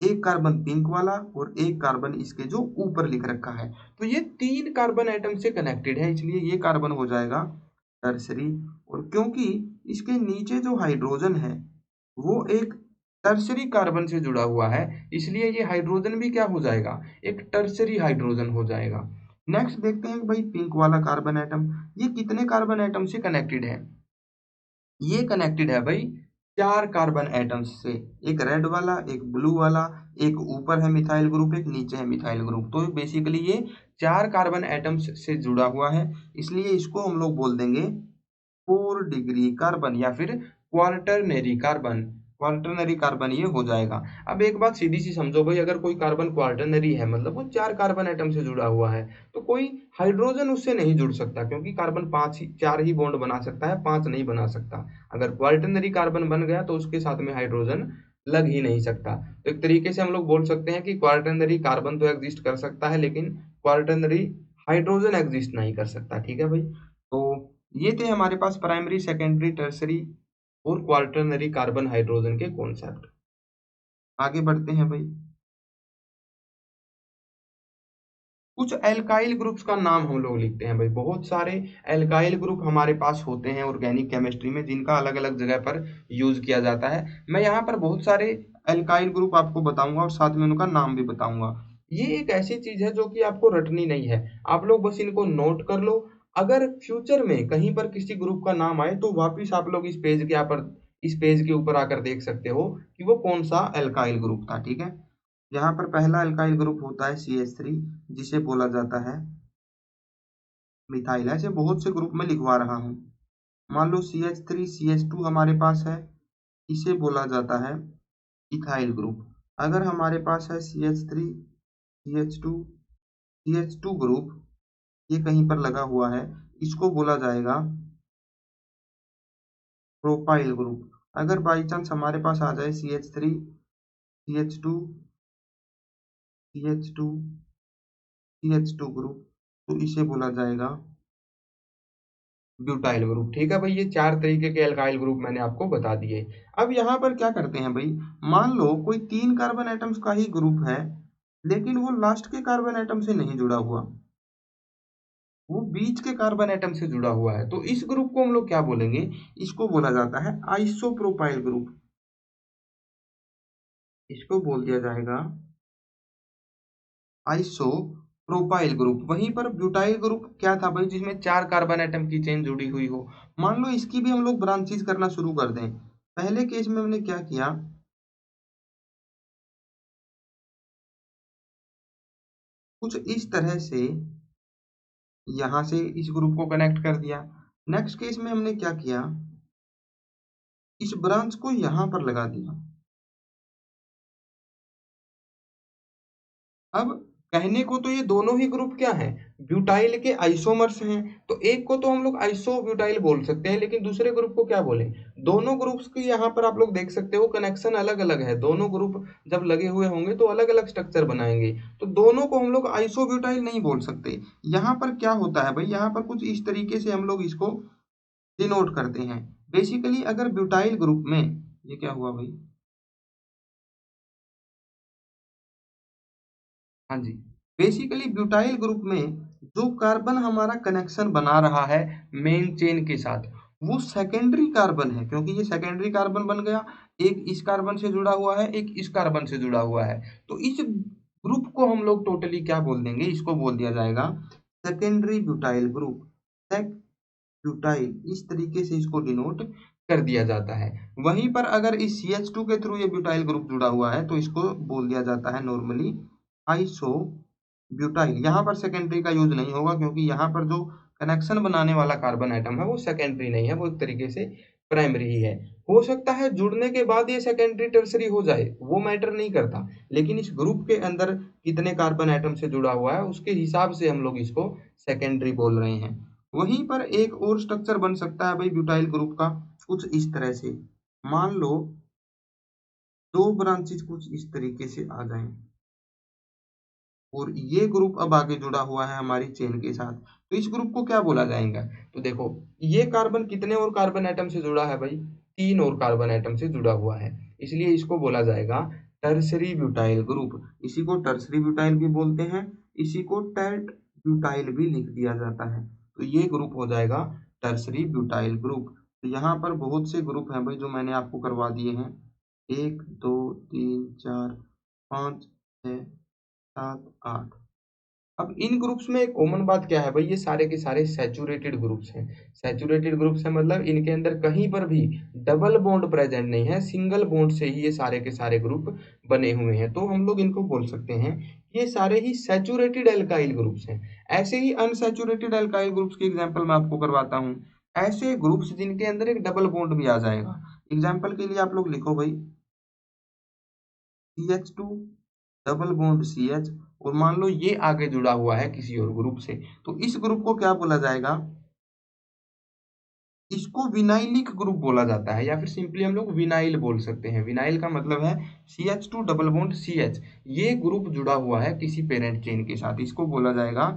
एक कार्बन पिंक वाला और एक कार्बन इसके जो ऊपर लिख रखा है। तो ये 3 कार्बन एटम से कनेक्टेड है, इसलिए ये कार्बन हो जाएगा टर्सरी। और क्योंकि इसके नीचे जो हाइड्रोजन है वो एक टर्सरी कार्बन से जुड़ा हुआ है, इसलिए ये हाइड्रोजन भी क्या हो जाएगा, एक टर्सरी हाइड्रोजन हो जाएगा। नेक्स्ट देखते हैं भाई पिंक वाला कार्बन एटम, ये कितने कार्बन एटम से कनेक्टेड है, ये कनेक्टेड है भाई 4 कार्बन एटम्स से, एक रेड वाला, एक ब्लू वाला, एक ऊपर है मिथाइल ग्रुप, एक नीचे है मिथाइल ग्रुप। तो बेसिकली ये 4 कार्बन एटम्स से जुड़ा हुआ है, इसलिए इसको हम लोग बोल देंगे 4 डिग्री कार्बन या फिर क्वार्टरनरी कार्बन। क्वार्टरनरी कार्बन ये हो जाएगा। अब एक बात सीधी सी समझो भाई, अगर कोई कार्बन क्वार्टरनरी है मतलब वो 4 कार्बन एटम से जुड़ा हुआ है तो कोई हाइड्रोजन उससे नहीं जुड़ सकता, क्योंकि कार्बन 4 ही बॉन्ड बना सकता है, 5 नहीं बना सकता। अगर क्वार्टरनरी कार्बन बन गया तो उसके साथ में हाइड्रोजन लग ही नहीं सकता। तो एक तरीके से हम लोग बोल सकते हैं कि क्वार्टरनरी कार्बन तो एग्जिस्ट कर सकता है लेकिन क्वार्टरनरी हाइड्रोजन एग्जिस्ट नहीं कर सकता। ठीक है भाई, तो ये थे हमारे पास प्राइमरी, सेकेंडरी, टर्सरी और क्वार्टरनरी कार्बन हाइड्रोजन के कॉन्सेप्ट। आगे बढ़ते हैं भाई। कुछ एल्काइल ग्रुप्स का नाम हम लोग लिखते हैं भाई। बहुत सारे एल्काइल ग्रुप हमारे पास होते हैं ऑर्गेनिक केमिस्ट्री में, जिनका अलग अलग जगह पर यूज किया जाता है। मैं यहाँ पर बहुत सारे एल्काइल ग्रुप आपको बताऊंगा और साथ में उनका नाम भी बताऊंगा। ये एक ऐसी चीज है जो कि आपको रटनी नहीं है, आप लोग बस इनको नोट कर लो। अगर फ्यूचर में कहीं पर किसी ग्रुप का नाम आए तो वापिस आप लोग इस पेज के ऊपर आकर देख सकते हो कि वो कौन सा एल्काइल ग्रुप था। ठीक है, यहाँ पर पहला अल्काइल ग्रुप होता है CH3, जिसे बोला जाता है मिथाइल। ऐसे बहुत से ग्रुप में लिखवा रहा हूँ। मान लो CH3 CH2 हमारे पास है, इसे बोला जाता है इथाइल ग्रुप। अगर हमारे पास है CH3 CH2 CH2 ग्रुप, ये कहीं पर लगा हुआ है, इसको बोला जाएगा प्रोपाइल ग्रुप। अगर बाई चांस हमारे पास आ जाए CH3 CH2 CH2 CH2 group, तो इसे बोला जाएगा ब्यूटाइल ग्रुप। ठीक है भाई, ये चार तरीके के एल्काइल ग्रुप मैंने आपको बता दिए। अब यहाँ पर क्या करते हैं भाई, मान लो कोई 3 कार्बन एटम्स का ही ग्रुप है, लेकिन वो लास्ट के कार्बन एटम से नहीं जुड़ा हुआ, वो बीच के कार्बन एटम से जुड़ा हुआ है, तो इस ग्रुप को हम लोग क्या बोलेंगे, इसको बोला जाता है आइसोप्रोपाइल ग्रुप। इसको बोल दिया जाएगा आइसोप्रोपाइल ग्रुप। वहीं पर ब्यूटाइल ग्रुप क्या था भाई, जिसमें 4 कार्बन एटम की चेन जुड़ी हुई हो। मान लो इसकी भी हम लोग ब्रांचेस करना शुरू कर दें। पहले केस में हमने क्या किया, कुछ इस तरह से यहां से इस ग्रुप को कनेक्ट कर दिया। नेक्स्ट केस में हमने क्या किया, इस ब्रांच को यहां पर लगा दिया। अब कहने को तो ये दोनों ही ग्रुप क्या हैं, ब्यूटाइल के आइसोमर्स हैं, तो एक को तो हम लोग आइसो ब्यूटाइल बोल सकते हैं, लेकिन दूसरे ग्रुप को क्या बोले। दोनों ग्रुप्स की यहाँ पर आप लोग देख सकते हो कनेक्शन अलग अलग है। दोनों ग्रुप जब लगे हुए होंगे तो अलग अलग स्ट्रक्चर बनाएंगे, तो दोनों को हम लोग आइसो ब्यूटाइल नहीं बोल सकते। यहाँ पर क्या होता है भाई, यहाँ पर कुछ इस तरीके से हम लोग इसको डिनोट करते हैं। बेसिकली अगर ब्यूटाइल ग्रुप में, ये क्या हुआ भाई, हाँ जी, बेसिकली ब्यूटाइल ग्रुप में जो कार्बन हमारा कनेक्शन बना रहा है मेन चेन के साथ, वो सेकेंडरी कार्बन है, क्योंकि ये सेकेंडरी कार्बन बन गया। एक इस कार्बन से जुड़ा हुआ है, एक इस कार्बन से जुड़ा हुआ है, तो इस ग्रुप को हम लोग टोटली क्या बोल देंगे, इसको बोल दिया जाएगा secondary butyl group. Sec butyl, इस तरीके से इसको डिनोट कर दिया जाता है। वहीं पर अगर इस CH2 के थ्रू ये ब्यूटाइल ग्रुप जुड़ा हुआ है, तो इसको बोल दिया जाता है नॉर्मली आइसो ब्यूटाइल। यहाँ पर सेकेंडरी का यूज नहीं होगा, क्योंकि यहाँ पर जो कनेक्शन बनाने वाला कार्बन आइटम है वो सेकेंडरी नहीं है, वो एक तरीके से प्राइमरी ही है। हो सकता है जुड़ने के बाद ये सेकेंडरी टर्सरी हो जाए, वो मैटर नहीं करता, लेकिन इस ग्रुप के अंदर कितने कार्बन आइटम से जुड़ा हुआ है उसके हिसाब से हम लोग इसको सेकेंडरी बोल रहे हैं। वहीं पर एक और स्ट्रक्चर बन सकता है भाई ब्यूटाइल ग्रुप का, कुछ इस तरह से। मान लो दो ब्रांचेस कुछ इस तरीके से आ जाएं, और ये ग्रुप अब आगे जुड़ा हुआ है हमारी चेन के साथ, तो इस ग्रुप को क्या बोला जाएगा। तो देखो, ये कार्बन कितने और कार्बन एटम से जुड़ा है भाई, 3 और कार्बन एटम से जुड़ा हुआ है, इसलिए इसको बोला जाएगा टर्सरी ब्यूटाइल ग्रुप। इसी को टर्सरी ब्यूटाइल भी बोलते हैं, इसी को टैट ब्यूटाइल भी लिख दिया जाता है। तो ये ग्रुप हो जाएगा टर्सरी ब्यूटाइल ग्रुप। तो यहाँ पर बहुत से ग्रुप हैं भाई जो मैंने आपको करवा दिए हैं, 1 2 3 4 5 6 7 8। अब इन ग्रुप्स में एक कॉमन बात क्या है भाई, ये सारे के सारे सैचुरेटेड ग्रुप्स हैं। सैचुरेटेड ग्रुप्स है मतलब इनके अंदर कहीं पर भी डबल बॉन्ड प्रेजेंट नहीं है, सिंगल बॉन्ड से ही ये सारे के सारे ग्रुप बने हुए हैं, तो हम लोग इनको बोल सकते हैं कि ये सारे ही सैचुरेटेड एल्काइल ग्रुप्स हैं। ऐसे ही अनसैचुरेटेड एल्काइल ग्रुप्स की एग्जाम्पल मैं आपको करवाता हूँ। ऐसे ग्रुप्स जिनके अंदर एक डबल बॉन्ड भी आ जाएगा। एग्जाम्पल के लिए आप लोग लिखो भाई CH2 डबल बॉन्ड CH, और मान लो ये आगे जुड़ा हुआ है किसी और ग्रुप से, तो इस ग्रुप को क्या बोला जाएगा, इसको विनाइलिक ग्रुप बोला जाता है, या फिर सिंपली हम लोग विनाइल बोल सकते हैं। विनाइल का मतलब है CH2 डबल बॉन्ड CH, ये ग्रुप जुड़ा हुआ है किसी पेरेंट चेन के साथ, इसको बोला जाएगा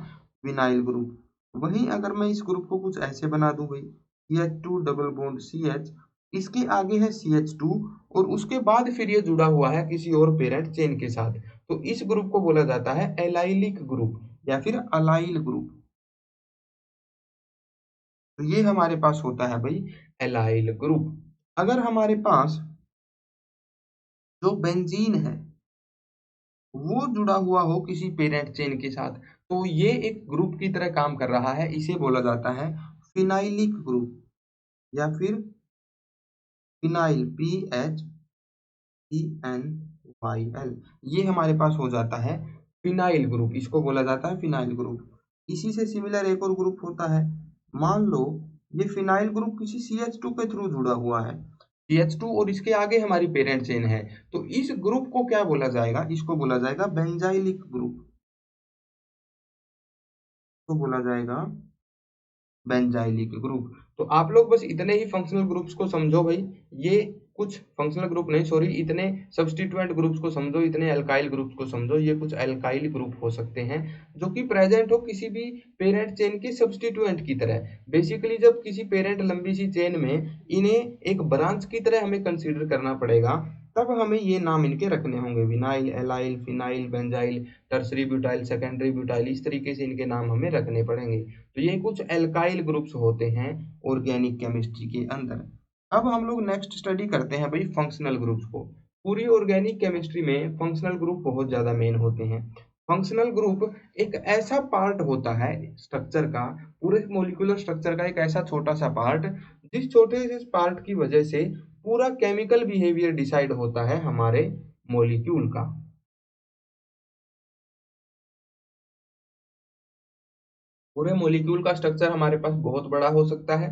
विनाइल ग्रुप। वहीं अगर मैं इस ग्रुप को कुछ ऐसे बना दूं भाई, CH2 डबल बॉन्ड CH, इसके आगे है CH2, और उसके बाद फिर ये जुड़ा हुआ है किसी और पेरेंट चेन के साथ, तो इस ग्रुप को बोला जाता है एलाइलिक ग्रुप। या फिर अलाइल ग्रुप। तो ये हमारे पास होता है भाई एलाइल ग्रुप। अगर हमारे पास जो बेंजीन है वो जुड़ा हुआ हो किसी पेरेंट चेन के साथ, तो ये एक ग्रुप की तरह काम कर रहा है, इसे बोला जाता है फिनाइलिक ग्रुप या फिर फिनाइल, PHENYL। ये हमारे पास हो जाता है फिनाइल ग्रुप, इसको बोला जाता है फिनाइल ग्रुप। इसी से सिमिलर एक और ग्रुप होता है, मान लो ये फिनाइल ग्रुप किसी CH2 के थ्रू जुड़ा हुआ है, CH2 और इसके आगे हमारी पेरेंट चेन है, तो इस ग्रुप को क्या बोला जाएगा, इसको बोला जाएगा बेंजाइलिक ग्रुप, को बोला जाएगा बेंजाइलिक ग्रुप। तो आप लोग बस इतने ही फंक्शनल ग्रुप्स को समझो भाई, ये कुछ फंक्शनल ग्रुप नहीं, सॉरी, इतने सब्स्टिट्यूएंट ग्रुप्स को समझो, इतने अल्काइल ग्रुप्स को समझो। ये कुछ अल्काइल ग्रुप हो सकते हैं जो कि प्रेजेंट हो किसी भी पेरेंट चेन के सब्स्टिट्यूएंट की तरह। बेसिकली जब किसी पेरेंट लंबी सी चेन में इन्हें एक ब्रांच की तरह हमें कंसीडर करना पड़ेगा, तब हमें ये नाम इनके रखने होंगे, vinyl, allyl, phenyl, benzyl, tertiary butyl, secondary butyl, इस तरीके से इनके नाम हमें रखने पड़ेंगे। तो ये कुछ एल्काइल ग्रुप्स होते हैं ऑर्गेनिक केमिस्ट्री के अंदर। अब हम लोग नेक्स्ट स्टडी करते हैं भाई फंक्शनल ग्रुप्स को। पूरी ऑर्गेनिक केमिस्ट्री में फंक्शनल ग्रुप बहुत ज्यादा मेन होते हैं। फंक्शनल ग्रुप एक ऐसा पार्ट होता है स्ट्रक्चर का, पूरे मोलिकुलर स्ट्रक्चर का एक ऐसा छोटा सा पार्ट, जिस छोटे से पार्ट की वजह से पूरा केमिकल बिहेवियर डिसाइड होता है हमारे मोलिक्यूल का। पूरे मोलिक्यूल का स्ट्रक्चर हमारे पास बहुत बड़ा हो सकता है,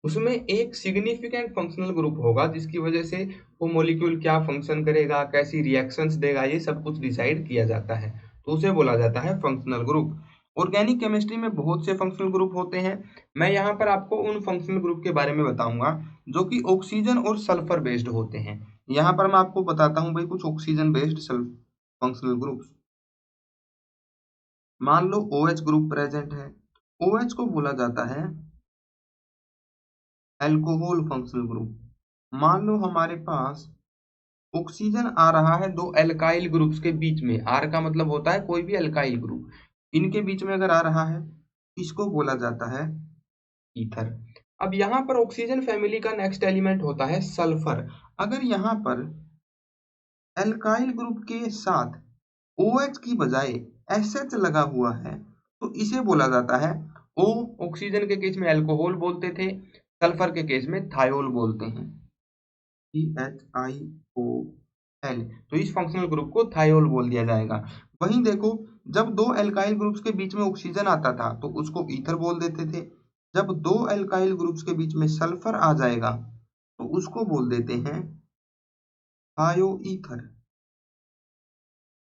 उसमें एक सिग्निफिकेंट फंक्शनल ग्रुप होगा जिसकी वजह से वो मॉलिक्यूल क्या फंक्शन करेगा, कैसी रिएक्शंस देगा, ये सब कुछ डिसाइड किया जाता है, तो उसे बोला जाता है फंक्शनल ग्रुप। ऑर्गेनिक केमिस्ट्री में बहुत से फंक्शनल ग्रुप होते हैं। मैं यहाँ पर आपको उन फंक्शनल ग्रुप के बारे में बताऊंगा जो कि ऑक्सीजन और सल्फर बेस्ड होते हैं। यहाँ पर मैं आपको बताता हूँ भाई कुछ ऑक्सीजन बेस्ड फंक्शनल ग्रुप्स। मान लो OH ग्रुप प्रेजेंट है, OH को बोला जाता है एल्कोहल फंक्शनल ग्रुप। मान लो हमारे पास ऑक्सीजन आ रहा है दो एल्काइल ग्रुप्स के बीच में, आर का मतलब होता है कोई भी एल्काइल ग्रुप, इनके बीच में अगर आ रहा है, इसको बोला जाता है ईथर। अब यहाँ पर ऑक्सीजन फैमिली का नेक्स्ट एलिमेंट होता है सल्फर। अगर यहाँ पर एल्काइल ग्रुप के साथ OH की बजाय SH लगा हुआ है, तो इसे बोला जाता है O। ऑक्सीजन के केस में अल्कोहल बोलते थे, सल्फर के केस में थायोल बोलते हैं, THIOL। तो इस फंक्शनल ग्रुप को थायोल बोल दिया जाएगा। वहीं देखो, जब दो एल्काइल ग्रुप्स के बीच में ऑक्सीजन आता था तो उसको ईथर बोल देते थे, जब दो एल्काइल ग्रुप्स के बीच में सल्फर आ जाएगा तो उसको बोल देते हैं थायो ईथर।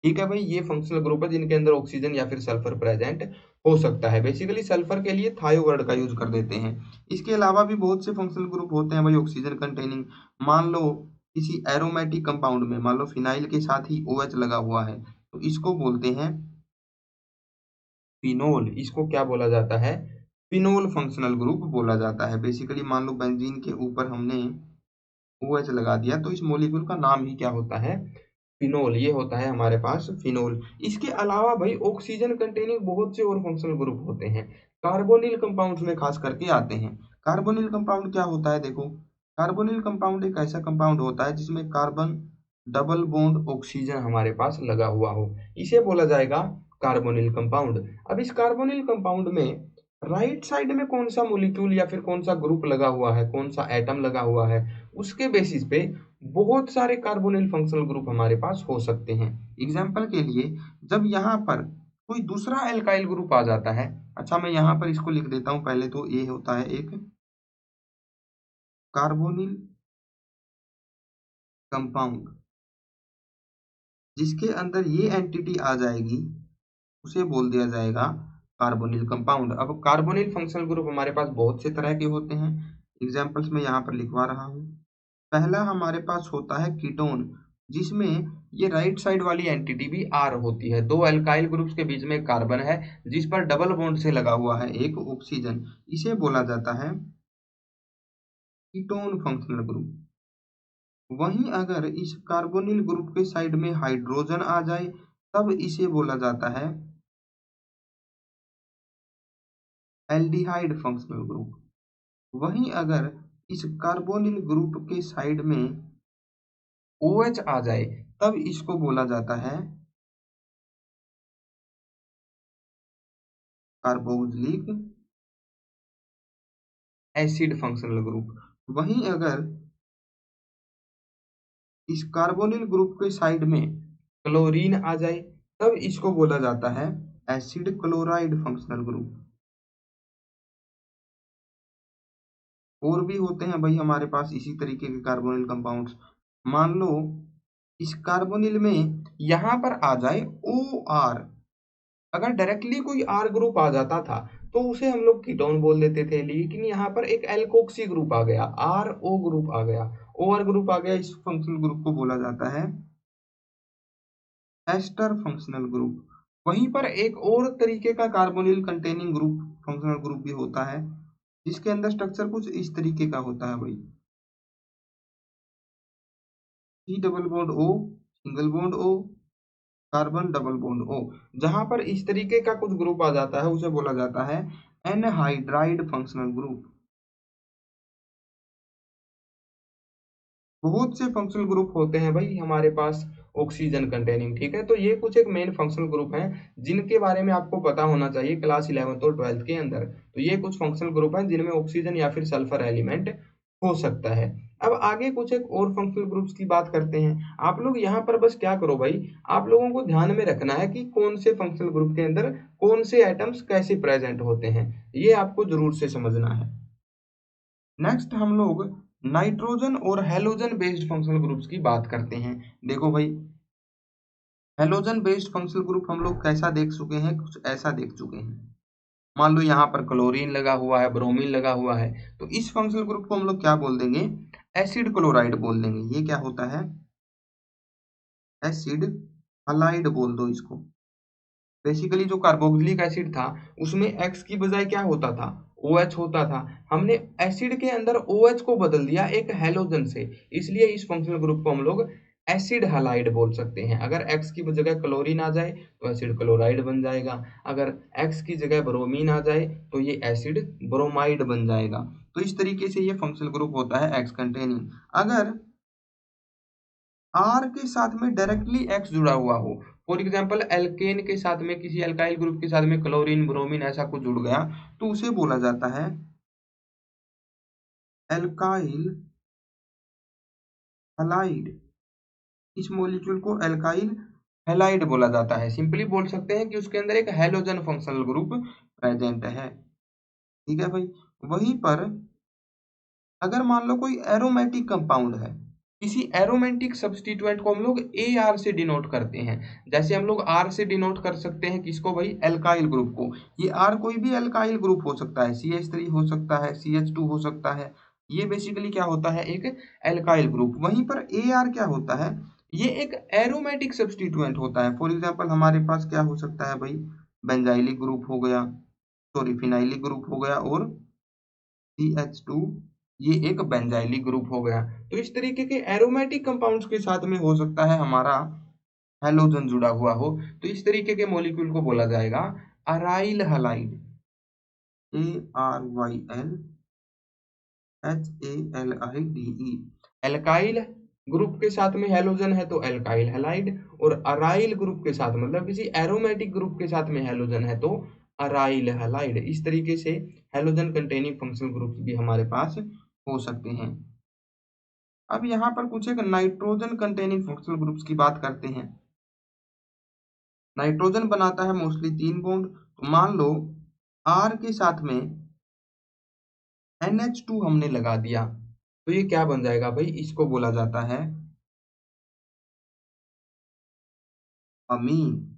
ठीक है भाई, ये फंक्शनल ग्रुप है जिनके अंदर ऑक्सीजन या फिर सल्फर प्रेजेंट हो सकता है। बेसिकली सल्फर के लिए थायो वर्ड का यूज कर देते हैं। इसके अलावा भी बहुत से फंक्शनल ग्रुप होते हैं भाई ऑक्सीजन कंटेनिंग। मान लो किसी एरोमेटिक कंपाउंड में, मान लो फिनाइल के साथ ही OH लगा हुआ है, तो इसको बोलते हैं फिनोल। इसको क्या बोला जाता है, फिनोल फंक्शनल ग्रुप बोला जाता है। बेसिकली मान लो बेंजीन के ऊपर हमने OH लगा दिया, तो इस मॉलिक्यूल का नाम ही क्या होता है, फिनोल। ये होता है हमारे पास फिनोल। इसके अलावा भाई ऑक्सीजन कंटेनिंग बहुत से और फंक्शनल ग्रुप होते हैं, कार्बोनिल कंपाउंड्स में खास करके आते हैं। कार्बोनिल कंपाउंड क्या होता है, देखो, कार्बोनिल कंपाउंड एक ऐसा कंपाउंड होता है जिसमें कार्बन डबल बॉन्ड ऑक्सीजन हमारे पास लगा हुआ हो, इसे बोला जाएगा कार्बोनिल कंपाउंड। अब इस कार्बोनिल कंपाउंड में राइट साइड में कौन सा मोलिक्यूल या फिर कौन सा ग्रुप लगा हुआ है, कौन सा एटम लगा हुआ है, उसके बेसिस पे बहुत सारे कार्बोनिल फंक्शनल ग्रुप हमारे पास हो सकते हैं। एग्जाम्पल के लिए, जब यहाँ पर कोई दूसरा एल्काइल ग्रुप आ जाता है, अच्छा मैं यहाँ पर इसको लिख देता हूँ पहले, तो ये होता है एक कार्बोनिल कंपाउंड, जिसके अंदर ये एंटिटी आ जाएगी उसे बोल दिया जाएगा कार्बोनिल कंपाउंड। अब कार्बोनिल फंक्शनल ग्रुप हमारे पास बहुत से तरह के होते हैं, एग्जाम्पल्स मैं यहाँ पर लिखवा रहा हूँ। पहला हमारे पास होता है कीटोन, जिसमें ये राइट साइड वाली एंटिटी भी आर होती है, दो अल्काइल ग्रुप्स के बीच में कार्बन है जिस पर डबल बॉन्ड से लगा हुआ है एक ऑक्सीजन, इसे बोला जाता है कीटोन फंक्शनल ग्रुप। वहीं अगर इस कार्बोनिल ग्रुप के साइड में हाइड्रोजन आ जाए, तब इसे बोला जाता है एल्डिहाइड फंक्शनल ग्रुप। वहीं अगर इस कार्बोनिल ग्रुप के साइड में OH आ जाए तब इसको बोला जाता है कार्बोक्सिलिक एसिड फंक्शनल ग्रुप। वहीं अगर इस कार्बोनिल ग्रुप के साइड में क्लोरीन आ जाए तब इसको बोला जाता है एसिड क्लोराइड फंक्शनल ग्रुप। और भी होते हैं भाई हमारे पास इसी तरीके के कार्बोनिल कंपाउंड्स। मान लो इस कार्बोनिल में यहां पर आ जाए OR। अगर डायरेक्टली कोई R ग्रुप आ जाता था तो उसे हम लोग कीटोन बोल देते थे, लेकिन यहाँ पर एक एल्कोक्सी ग्रुप आ गया, RO ग्रुप आ गया, OR ग्रुप आ गया, इस फंक्शनल ग्रुप को बोला जाता है एस्टर फंक्शनल ग्रुप। वहीं पर एक और तरीके का carbonyl containing group functional group भी होता है जिसके अंदर स्ट्रक्चर कुछ इस तरीके का होता है भाई, C double bond O, single bond O, carbon double bond O। जहां पर इस तरीके का कुछ ग्रुप आ जाता है उसे बोला जाता है एनहाइड्राइड फंक्शनल ग्रुप। बहुत से फंक्शनल ग्रुप होते हैं भाई हमारे पास ऑक्सीजन कंटेनिंग, ठीक है। तो ये कुछ एक मेन फंक्शनल ग्रुप हैं जिनके बारे में आपको पता होना चाहिए क्लास 11th और 12th के अंदर। तो ये कुछ फंक्शनल ग्रुप हैं जिनमें ऑक्सीजन या फिर सल्फर एलिमेंट हो सकता है। अब आगे कुछ एक और फंक्शनल ग्रुप्स की बात करते हैं। आप लोग यहाँ पर बस क्या करो भाई, आप लोगों को ध्यान में रखना है कि कौन से फंक्शनल ग्रुप के अंदर कौन से एटम्स कैसे प्रेजेंट होते हैं, ये आपको जरूर से समझना है। नेक्स्ट हम लोग नाइट्रोजन और हेलोजन बेस्ड फंक्शनल ग्रुप्स की बात करते हैं। देखो भाई, हेलोजन बेस्ड फंक्शनल ग्रुप हम लोग कैसा देख चुके हैं, कुछ ऐसा देख चुके हैं। मान लो यहाँ पर क्लोरीन लगा हुआ है, ब्रोमीन लगा हुआ है, तो इस फंक्शनल ग्रुप को हम लोग क्या बोल देंगे, एसिड क्लोराइड बोल देंगे। ये क्या होता है, एसिड हलाइड बोल दो इसको। बेसिकली जो कार्बोक्सिलिक एसिड था उसमें X की बजाय क्या होता था, OH होता था। हमने एसिड के अंदर OH को बदल दिया एक हेलोजन से, इसलिए इस फंक्शनल ग्रुप को हम लोग एसिड हलाइड बोल सकते हैं। अगर X की जगह क्लोरीन आ जाए तो एसिड क्लोराइड बन जाएगा, अगर X की जगह ब्रोमीन आ जाए तो ये एसिड ब्रोमाइड बन जाएगा। तो इस तरीके से ये फंक्शनल ग्रुप होता है X कंटेनिंग। अगर R के साथ में डायरेक्टली X जुड़ा हुआ हो, फॉर एग्जाम्पल एल्केन के साथ में किसी एल्काइल ग्रुप के साथ में क्लोरीन ब्रोमीन ऐसा कुछ जुड़ गया तो उसे बोला जाता है एल्काइल हैलाइड। इस मॉलिक्यूल को एल्काइल हैलाइड बोला जाता है। सिंपली बोल सकते हैं कि उसके अंदर एक हैलोजन फंक्शनल ग्रुप प्रेजेंट है, ठीक है भाई। वहीं पर अगर मान लो कोई एरोमेटिक कंपाउंड है, किसी एरोमेटिक सब्स्टिट्यूएंट को हम लोग AR से डिनोट करते हैं। जैसे हम लोग R से डिनोट कर सकते हैं किसको भाई, एल्काइल ग्रुप को। ये R कोई भी एल्काइल ग्रुप हो सकता है, CH3 हो सकता है, CH2 हो सकता है। ये बेसिकली क्या होता है, एक एल्काइल ग्रुप। वहीं पर AR क्या होता है, ये एक एरोमेटिक सब्स्टिट्यूएंट होता है। फॉर एग्जाम्पल हमारे पास क्या हो सकता है भाई, बेंजाइलिक ग्रुप हो गया, सॉरी फिनाइलिक ग्रुप हो गया, और CH2 ये एक बेंजाइलिक ग्रुप हो गया। तो इस तरीके के एरोमेटिक कंपाउंड्स के साथ में हो सकता है हमारा हैलोजन जुड़ा हुआ हो, तो इस तरीके के मॉलिक्यूल को बोला जाएगा aryl halide, ARYLHALIDE। Alkyl group के साथ में हैलोजन है तो एल्काइल हैलाइड, और अराइल ग्रुप के साथ मतलब किसी एरोमेटिक ग्रुप के साथ में हैलोजन है तो अराइल हैलाइड। इस तरीके से हैलोजन कंटेनिंग फंक्शनल ग्रुप्स भी हमारे पास हो सकते हैं। अब यहाँ पर कुछ एक नाइट्रोजन कंटेनिंग फंक्शनल ग्रुप्स की बात करते हैं। नाइट्रोजन बनाता है मोस्टली 3 बॉन्ड। तो मान लो R के साथ में NH2 हमने लगा दिया तो ये क्या बन जाएगा भाई, इसको बोला जाता है अमीन।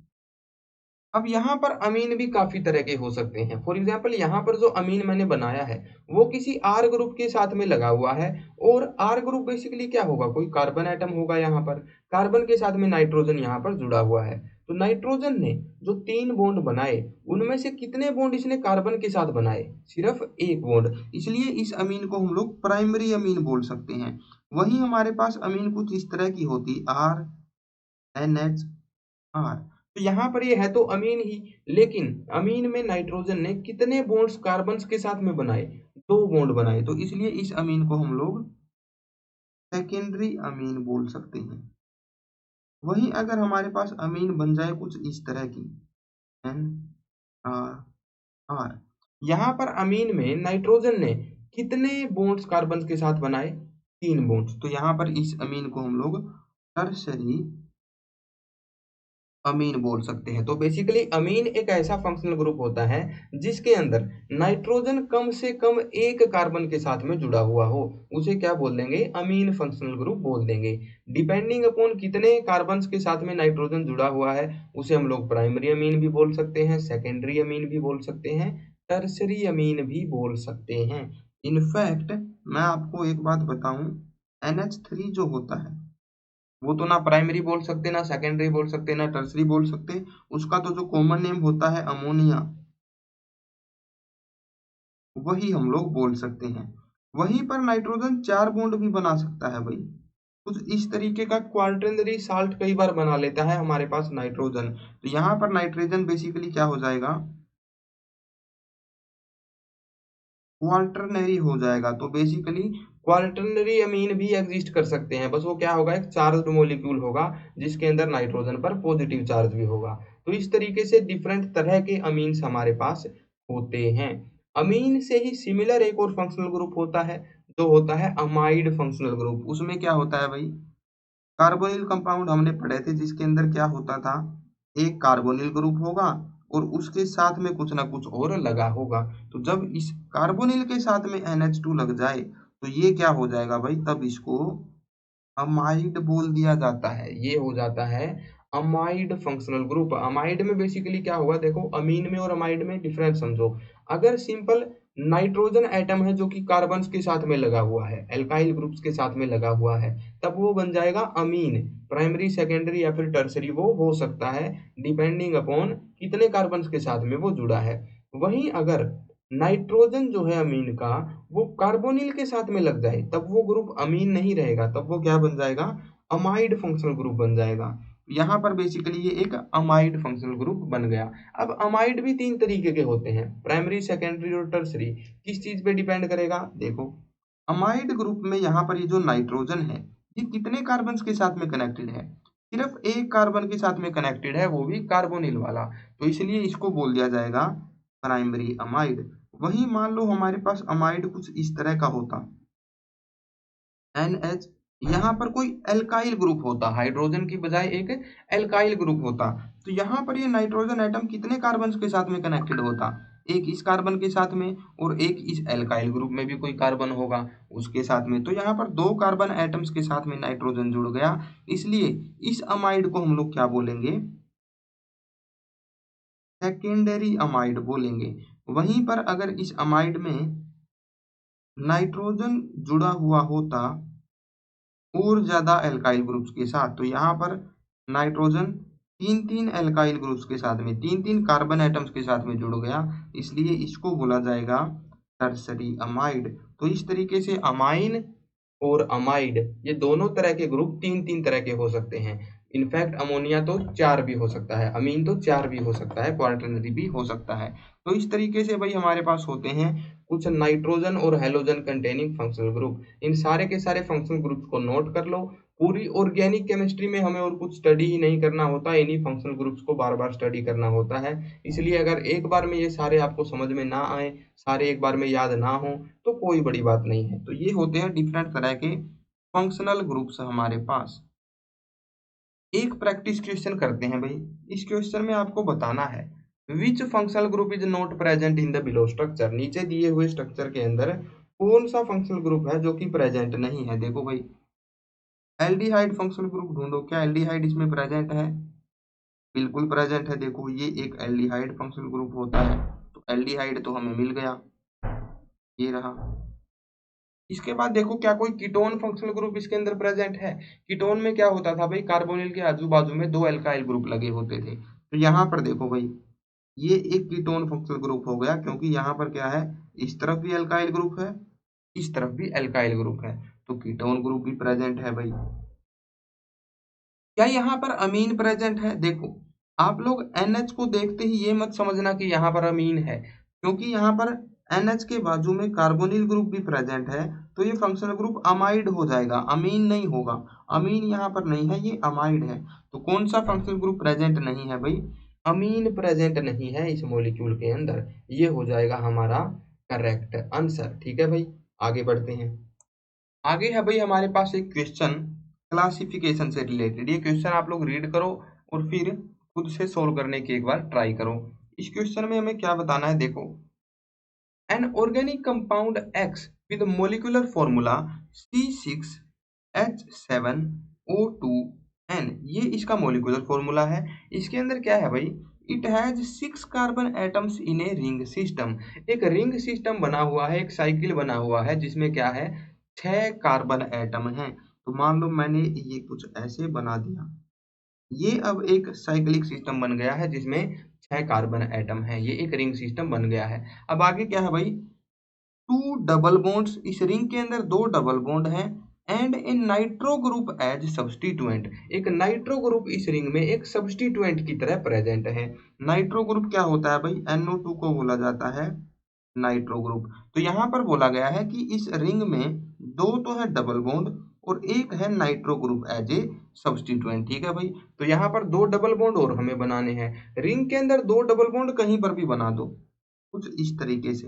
अब यहाँ पर अमीन भी काफी तरह के हो सकते हैं। फॉर एग्जाम्पल यहाँ पर जो अमीन मैंने बनाया है वो किसी R ग्रुप के साथ में लगा हुआ है, और R ग्रुप बेसिकली क्या होगा, कोई कार्बन एटम होगा। यहाँ पर कार्बन के साथ में नाइट्रोजन यहाँ पर जुड़ा हुआ है। तो नाइट्रोजन ने जो 3 बॉन्ड बनाए उनमें से कितने बॉन्ड इसने कार्बन के साथ बनाए, सिर्फ 1 बॉन्ड। इसलिए इस अमीन को हम लोग प्राइमरी अमीन बोल सकते हैं। वहीं हमारे पास अमीन कुछ इस तरह की होती, RNHR। तो यहाँ पर ये है तो अमीन ही, लेकिन अमीन में नाइट्रोजन ने कितने बॉन्ड्स कार्बन के साथ में बनाए, 2 बॉन्ड बनाए, तो इसलिए इस अमीन को हम लोग सेकेंडरी अमीन बोल सकते हैं। वहीं अगर हमारे पास अमीन बन जाए कुछ इस तरह की एन आर आर, यहाँ पर अमीन में नाइट्रोजन ने कितने बॉन्ड्स कार्बन के साथ बनाए, 3 बॉन्ड्स, तो यहाँ पर इस अमीन को हम लोग टर्शरी अमीन बोल सकते हैं। तो बेसिकली अमीन एक ऐसा फंक्शनल ग्रुप होता है जिसके अंदर नाइट्रोजन कम से कम एक कार्बन के साथ में जुड़ा हुआ हो, उसे क्या बोल देंगे, अमीन फंक्शनल ग्रुप बोल देंगे। डिपेंडिंग अपॉन कितने कार्बन के साथ में नाइट्रोजन जुड़ा हुआ है उसे हम लोग प्राइमरी अमीन भी बोल सकते हैं, सेकेंडरी अमीन भी बोल सकते हैं, टर्सरी अमीन भी बोल सकते हैं। इनफैक्ट मैं आपको एक बात बताऊं, NH3 जो होता है वो तो ना प्राइमरी बोल सकते, ना सेकेंडरी बोल सकते, ना टर्सरी बोल सकते, उसका तो जो कॉमन नेम होता है अमोनिया, वही हम लोग बोल सकते हैं। वहीं पर नाइट्रोजन 4 बॉन्ड भी बना सकता है भाई, कुछ इस तरीके का क्वार्टरनरी साल्ट कई बार बना लेता है हमारे पास नाइट्रोजन। तो यहाँ पर नाइट्रोजन बेसिकली क्या हो जाएगा, क्वार्टरनरी हो जाएगा। तो बेसिकली क्वार्टरनरी अमीन भी एग्जिस्ट कर सकते हैं, बस वो क्या होगा, एक चार्ज्ड मॉलिक्यूल होगा जिसके अंदर नाइट्रोजन पर पॉजिटिव चार्ज भी होगा। तो इस तरीके से डिफरेंट तरह के अमीन्स हमारे पास होते हैं। अमीन से ही सिमिलर एक और फंक्शनल ग्रुप होता है जो होता है अमाइड फंक्शनल ग्रुप। उसमें क्या होता है भाई, कार्बोनिल कंपाउंड हमने पढ़े थे जिसके अंदर क्या होता था, एक कार्बोनिल ग्रुप होगा और उसके साथ में कुछ ना कुछ और लगा होगा। तो जब इस कार्बोनिल के साथ में NH2 लग जाए तो ये क्या हो जाएगा भाई, तब इसको अमाइड बोल दिया जाता है, ये हो जाता है अमाइड फंक्शनल ग्रुप। अमाइड में बेसिकली क्या होगा, देखो अमीन में और अमाइड में डिफरेंस समझो। अगर सिंपल नाइट्रोजन एटम है जो कि कार्बन के साथ में लगा हुआ है, एल्काइल ग्रुप्स के साथ में लगा हुआ है, तब वो बन जाएगा अमीन। प्राइमरी, सेकेंडरी या फिर टर्सरी वो हो सकता है डिपेंडिंग अपॉन कितने कार्बन के साथ में वो जुड़ा है। वहीं अगर नाइट्रोजन जो है अमीन का वो कार्बोनिल के साथ में लग जाए तब वो ग्रुप अमीन नहीं रहेगा, तब वो क्या बन जाएगा, अमाइड फंक्शनल ग्रुप बन जाएगा। यहाँ पर बेसिकली ये एक अमाइड फंक्शनल ग्रुप बन गया। अब अमाइड भी 3 तरीके के होते हैं, प्राइमरी, सेकेंडरी और टर्सरी। किस चीज पे डिपेंड करेगा, देखो अमाइड ग्रुप में यहाँ पर ये जो नाइट्रोजन है ये कितने कार्बन के साथ में कनेक्टेड है, सिर्फ एक कार्बन के साथ में कनेक्टेड है, वो भी कार्बोनिल वाला, तो इसलिए इसको बोल दिया जाएगा प्राइमरी अमाइड। वहीं मान लो हमारे पास अमाइड कुछ इस तरह का होता, NH, यहाँ पर कोई एल्काइल ग्रुप होता, हाइड्रोजन की बजाय एक एल्काइल ग्रुप होता, तो यहाँ पर ये नाइट्रोजन एटम कितने कार्बन के साथ में कनेक्टेड होता, एक इस कार्बन के साथ में और एक इस एल्काइल ग्रुप में भी कोई कार्बन होगा उसके साथ में, तो यहाँ पर 2 कार्बन एटम्स के साथ में नाइट्रोजन जुड़ गया, इसलिए इस अमाइड को हम लोग क्या बोलेंगे, सेकेंडरी अमाइड बोलेंगे। वहीं पर अगर इस अमाइड में नाइट्रोजन जुड़ा हुआ होता और ज्यादा एल्काइल ग्रुप्स के साथ, तो यहाँ पर नाइट्रोजन 3 एल्काइल ग्रुप्स के साथ में 3 कार्बन एटम्स के साथ में जुड़ गया, इसलिए इसको बोला जाएगा टर्सरी अमाइड। तो इस तरीके से अमाइन और अमाइड ये दोनों तरह के ग्रुप 3 तरह के हो सकते हैं। इनफैक्ट अमोनिया तो 4 भी हो सकता है, अमीन तो 4 भी हो सकता है, क्वार्टरनरी भी हो सकता है। तो इस तरीके से भाई हमारे पास होते हैं कुछ नाइट्रोजन और हेलोजन कंटेनिंग फंक्शनल ग्रुप। इन सारे के सारे फंक्शनल ग्रुप्स को नोट कर लो। पूरी ऑर्गेनिक केमिस्ट्री में हमें और कुछ स्टडी ही नहीं करना होता, इन्हीं फंक्शनल ग्रुप्स को बार बार स्टडी करना होता है। इसलिए अगर एक बार में ये सारे आपको समझ में ना आए, सारे एक बार में याद ना हो, तो कोई बड़ी बात नहीं है। तो ये होते हैं डिफरेंट तरह के फंक्शनल ग्रुप्स हमारे पास। एक प्रैक्टिस क्वेश्चन करते हैं भाई। इस क्वेश्चन में आपको बताना है विच functional group is not present in the below structure. नीचे दिए हुए स्ट्रक्चर के अंदर कौन सा फंक्शनल ग्रुप है जो कि प्रेजेंट नहीं है। देखो भाई एल्डिहाइड फंक्शनल ग्रुप ढूंढो, क्या एल्डिहाइड इसमें प्रेजेंट है, बिल्कुल प्रेजेंट है। देखो ये एक एल्डिहाइड फंक्शनल ग्रुप होता है, तो एल्डिहाइड तो हमें मिल गया, ये रहा। इसके बाद देखो क्या कोई कीटोन फंक्शनल ग्रुप इसके अंदर प्रेजेंट है। कीटोन में क्या होता था भाई, कार्बोनिल के आजू बाजू में 2 एल्काइल ग्रुप लगे होते थे। तो यहाँ पर देखो भाई ये एक कीटोन फंक्शनल ग्रुप हो गया, क्योंकि यहाँ पर क्या है, इस तरफ भी एल्काइल ग्रुप है, इस तरफ भी एल्काइल ग्रुप है, तो कीटोन ग्रुप भी प्रेजेंट है भाई। क्या यहाँ पर अमीन प्रेजेंट है, देखो आप लोग NH को देखते ही ये मत समझना कि यहाँ पर अमीन है, क्योंकि यहाँ पर NH के बाजू में कार्बोनिल ग्रुप भी प्रेजेंट है, तो ये फंक्शनल ग्रुप अमाइड हो जाएगा, अमीन नहीं होगा। अमीन यहाँ पर नहीं है, ये अमाइड है। तो कौन सा फंक्शनल ग्रुप प्रेजेंट नहीं है भाई? अमीन प्रेजेंट नहीं है इस मॉलिक्यूल के अंदर। ये हो जाएगा हमारा करेक्ट आंसर। ठीक है भाई, आगे बढ़ते हैं। आगे है भाई हमारे पास एक क्वेश्चन क्लासिफिकेशन से रिलेटेड। ये क्वेश्चन आप लोग रीड करो और फिर खुद से सोल्व करने की एक बार ट्राई करो। इस क्वेश्चन में हमें क्या बताना है, देखो। An organic compound X with molecular formula C6H7O2N, ये इसका मोलिकुलर फॉर्मूला है। इसके अंदर क्या है भाई? It has 6 carbon atoms in a ring system. एक रिंग सिस्टम बना हुआ है, एक साइकिल बना हुआ है जिसमें क्या है, 6 कार्बन एटम हैं। तो मान लो मैंने ये कुछ ऐसे बना दिया, ये अब एक साइक्लिक सिस्टम बन गया है जिसमें 6 कार्बन एटम है। ये एक रिंग सिस्टम बन गया है। अब आगे क्या है भाई? 2 डबल बॉन्ड्स, इस रिंग के अंदर 2 डबल बॉन्ड हैं। And a nitro group as substituent, एक नाइट्रो ग्रुप इस रिंग में एक सब्स्टिट्यूएंट की तरह प्रेजेंट है। नाइट्रो ग्रुप क्या होता है भाई? NO2 को बोला जाता है नाइट्रो ग्रुप। तो यहाँ पर बोला गया है कि इस रिंग में 2 तो है डबल बॉन्ड और एक है nitro group as a substituent. ठीक है भाई, तो यहाँ पर 2 डबल बॉन्ड और हमें बनाने हैं। रिंग के अंदर 2 डबल बॉन्ड कहीं पर भी बना दो, कुछ इस तरीके से।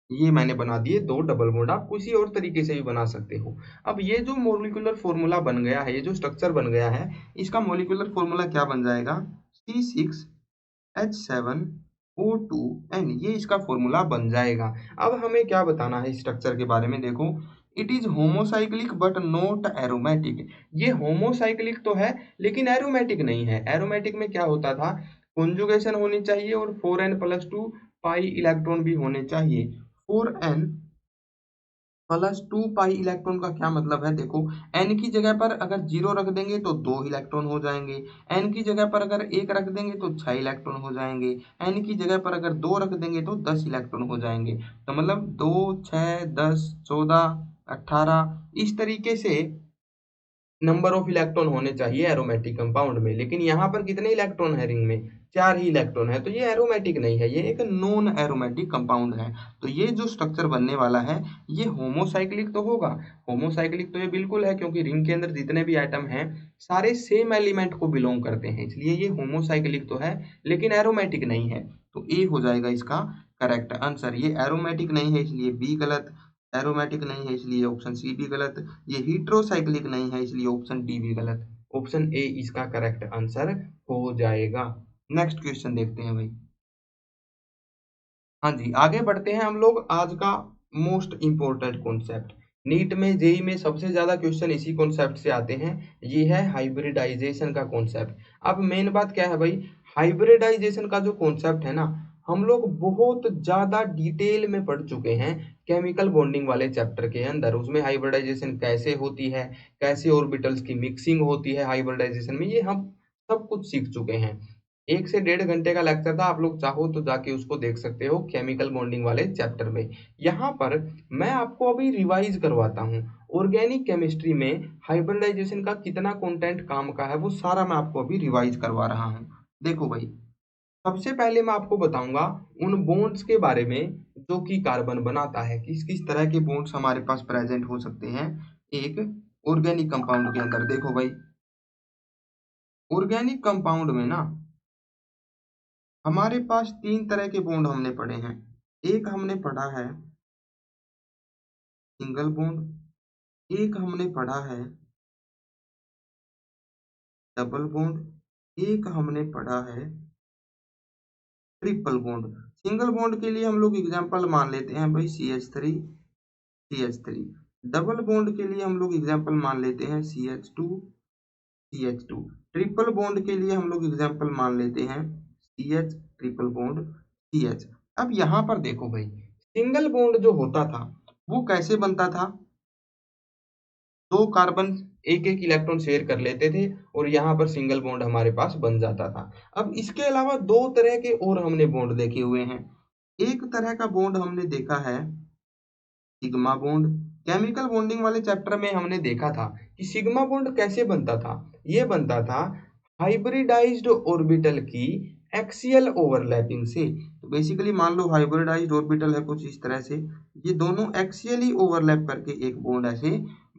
ये मैंने बना दिए 2 डबल बॉन्ड, आप किसी और तरीके से भी बना सकते हो। अब ये जो मॉलिक्यूलर फॉर्मूला बन गया है, ये जो स्ट्रक्चर बन गया है, इसका मॉलिक्यूलर फॉर्मूला क्या बन जाएगा? C6H7O2N, ये इसका फॉर्मूला बन जाएगा। अब हमें क्या बताना है स्ट्रक्चर के बारे में, देखो। It is homocyclic but not aromatic. ये होमोसाइक्लिक तो है लेकिन एरोमेटिक नहीं है। एरोमेटिक में क्या होता था, कॉन्जुगेशन होनी चाहिए और 4n+2 पाई इलेक्ट्रॉन भी होने चाहिए। 4n+2 पाई इलेक्ट्रॉन का क्या मतलब है, देखो। n की जगह पर अगर 0 रख देंगे तो 2 इलेक्ट्रॉन हो जाएंगे। n की जगह पर अगर 1 रख देंगे तो 6 इलेक्ट्रॉन हो जाएंगे। n की जगह पर अगर 2 रख देंगे तो 10 इलेक्ट्रॉन हो जाएंगे। तो मतलब 2, 6, 10, 14, 18 इस तरीके से नंबर ऑफ इलेक्ट्रॉन होने चाहिए एरोमेटिक कंपाउंड में। लेकिन यहाँ पर कितने इलेक्ट्रॉन है रिंग में? 4 ही इलेक्ट्रॉन है। तो ये एरोमेटिक नहीं है, ये एक नॉन एरोमेटिक कंपाउंड है। तो ये जो स्ट्रक्चर बनने वाला है ये होमोसाइक्लिक तो होगा। होमोसाइक्लिक तो ये बिल्कुल है, क्योंकि रिंग के अंदर जितने भी आइटम हैं सारे सेम एलिमेंट को बिलोंग करते हैं, इसलिए ये होमोसाइक्लिक तो है लेकिन एरोमेटिक नहीं है। तो ए हो जाएगा इसका करेक्ट आंसर। ये एरोमेटिक नहीं है इसलिए बी गलत, एरोमेटिक नहीं है इसलिए ऑप्शन सी भी गलत, ये हीट्रोसाइक्लिक नहीं है इसलिए ऑप्शन डी भी गलत। ऑप्शन ए इसका करेक्ट आंसर हो जाएगा। नेक्स्ट क्वेश्चन देखते हैं भाई। हाँ जी, आगे बढ़ते हैं हम लोग। आज का मोस्ट इंपॉर्टेंट कॉन्सेप्ट, नीट में जेई में सबसे ज्यादा क्वेश्चन इसी कॉन्सेप्ट से आते हैं, ये है हाइब्रिडाइजेशन का कॉन्सेप्ट। अब मेन बात क्या है भाई, हाइब्रिडाइजेशन का जो कॉन्सेप्ट है ना, हम लोग बहुत ज्यादा डिटेल में पढ़ चुके हैं केमिकल बॉन्डिंग वाले चैप्टर के अंदर। उसमें हाइब्रिडाइजेशन कैसे होती है, कैसे ऑर्बिटल्स की मिक्सिंग होती है हाइब्रिडाइजेशन में, ये हम सब कुछ सीख चुके हैं। 1 से 1.5 घंटे का लेक्चर था, आप लोग चाहो तो जाके उसको देख सकते हो केमिकल बॉन्डिंग वाले चैप्टर में। यहाँ पर मैं आपको अभी रिवाइज करवाता हूँ ऑर्गेनिक केमिस्ट्री में हाइब्रिडाइजेशन का कितना कंटेंट काम का है, वो सारा मैं आपको अभी रिवाइज करवा रहा हूँ। देखो भाई, सबसे पहले मैं आपको बताऊंगा उन बॉन्ड्स के बारे में जो कि कार्बन बनाता है। किस किस तरह के बॉन्ड्स हमारे पास प्रेजेंट हो सकते हैं एक ऑर्गेनिक कंपाउंड के अंदर। देखो भाई, ऑर्गेनिक कंपाउंड में ना हमारे पास 3 तरह के बॉन्ड हमने पढ़े हैं। एक हमने पढ़ा है सिंगल बॉन्ड, एक हमने पढ़ा है डबल बॉन्ड, एक हमने पढ़ा है ट्रिपल बॉन्ड। सिंगल बॉन्ड के लिए हम लोग एग्जांपल मान लेते हैं भाई CH3 CH3। डबल बॉन्ड के लिए हम लोग एग्जांपल मान लेते हैं CH2 CH2। ट्रिपल बॉन्ड के लिए हम लोग एग्जांपल मान लेते हैं CH ट्रिपल बॉन्ड CH। अब यहाँ पर देखो भाई, सिंगल बॉन्ड जो होता था वो कैसे बनता था, 2 कार्बन एक एक इलेक्ट्रॉन शेयर कर लेते थे और यहाँ पर सिंगल बॉन्ड हमारे पास बन जाता था। अब इसके अलावा 2 तरह के और हमने बॉन्ड देखे हुए हैं। एक तरह का बॉन्ड हमने देखा है सिग्मा बॉन्ड। केमिकल बॉन्डिंग वाले चैप्टर में हमने देखा था कि सिग्मा बॉन्ड कैसे बनता था। ये बनता था हाइब्रिडाइज्ड ऑर्बिटल की एक्सियल ओवरलैपिंग से। तो बेसिकली मान लो हाइब्रिडाइज्ड ऑर्बिटल है कुछ इस तरह से, ये दोनों एक्सियली ओवरलैप करके एक बॉन्ड ऐसे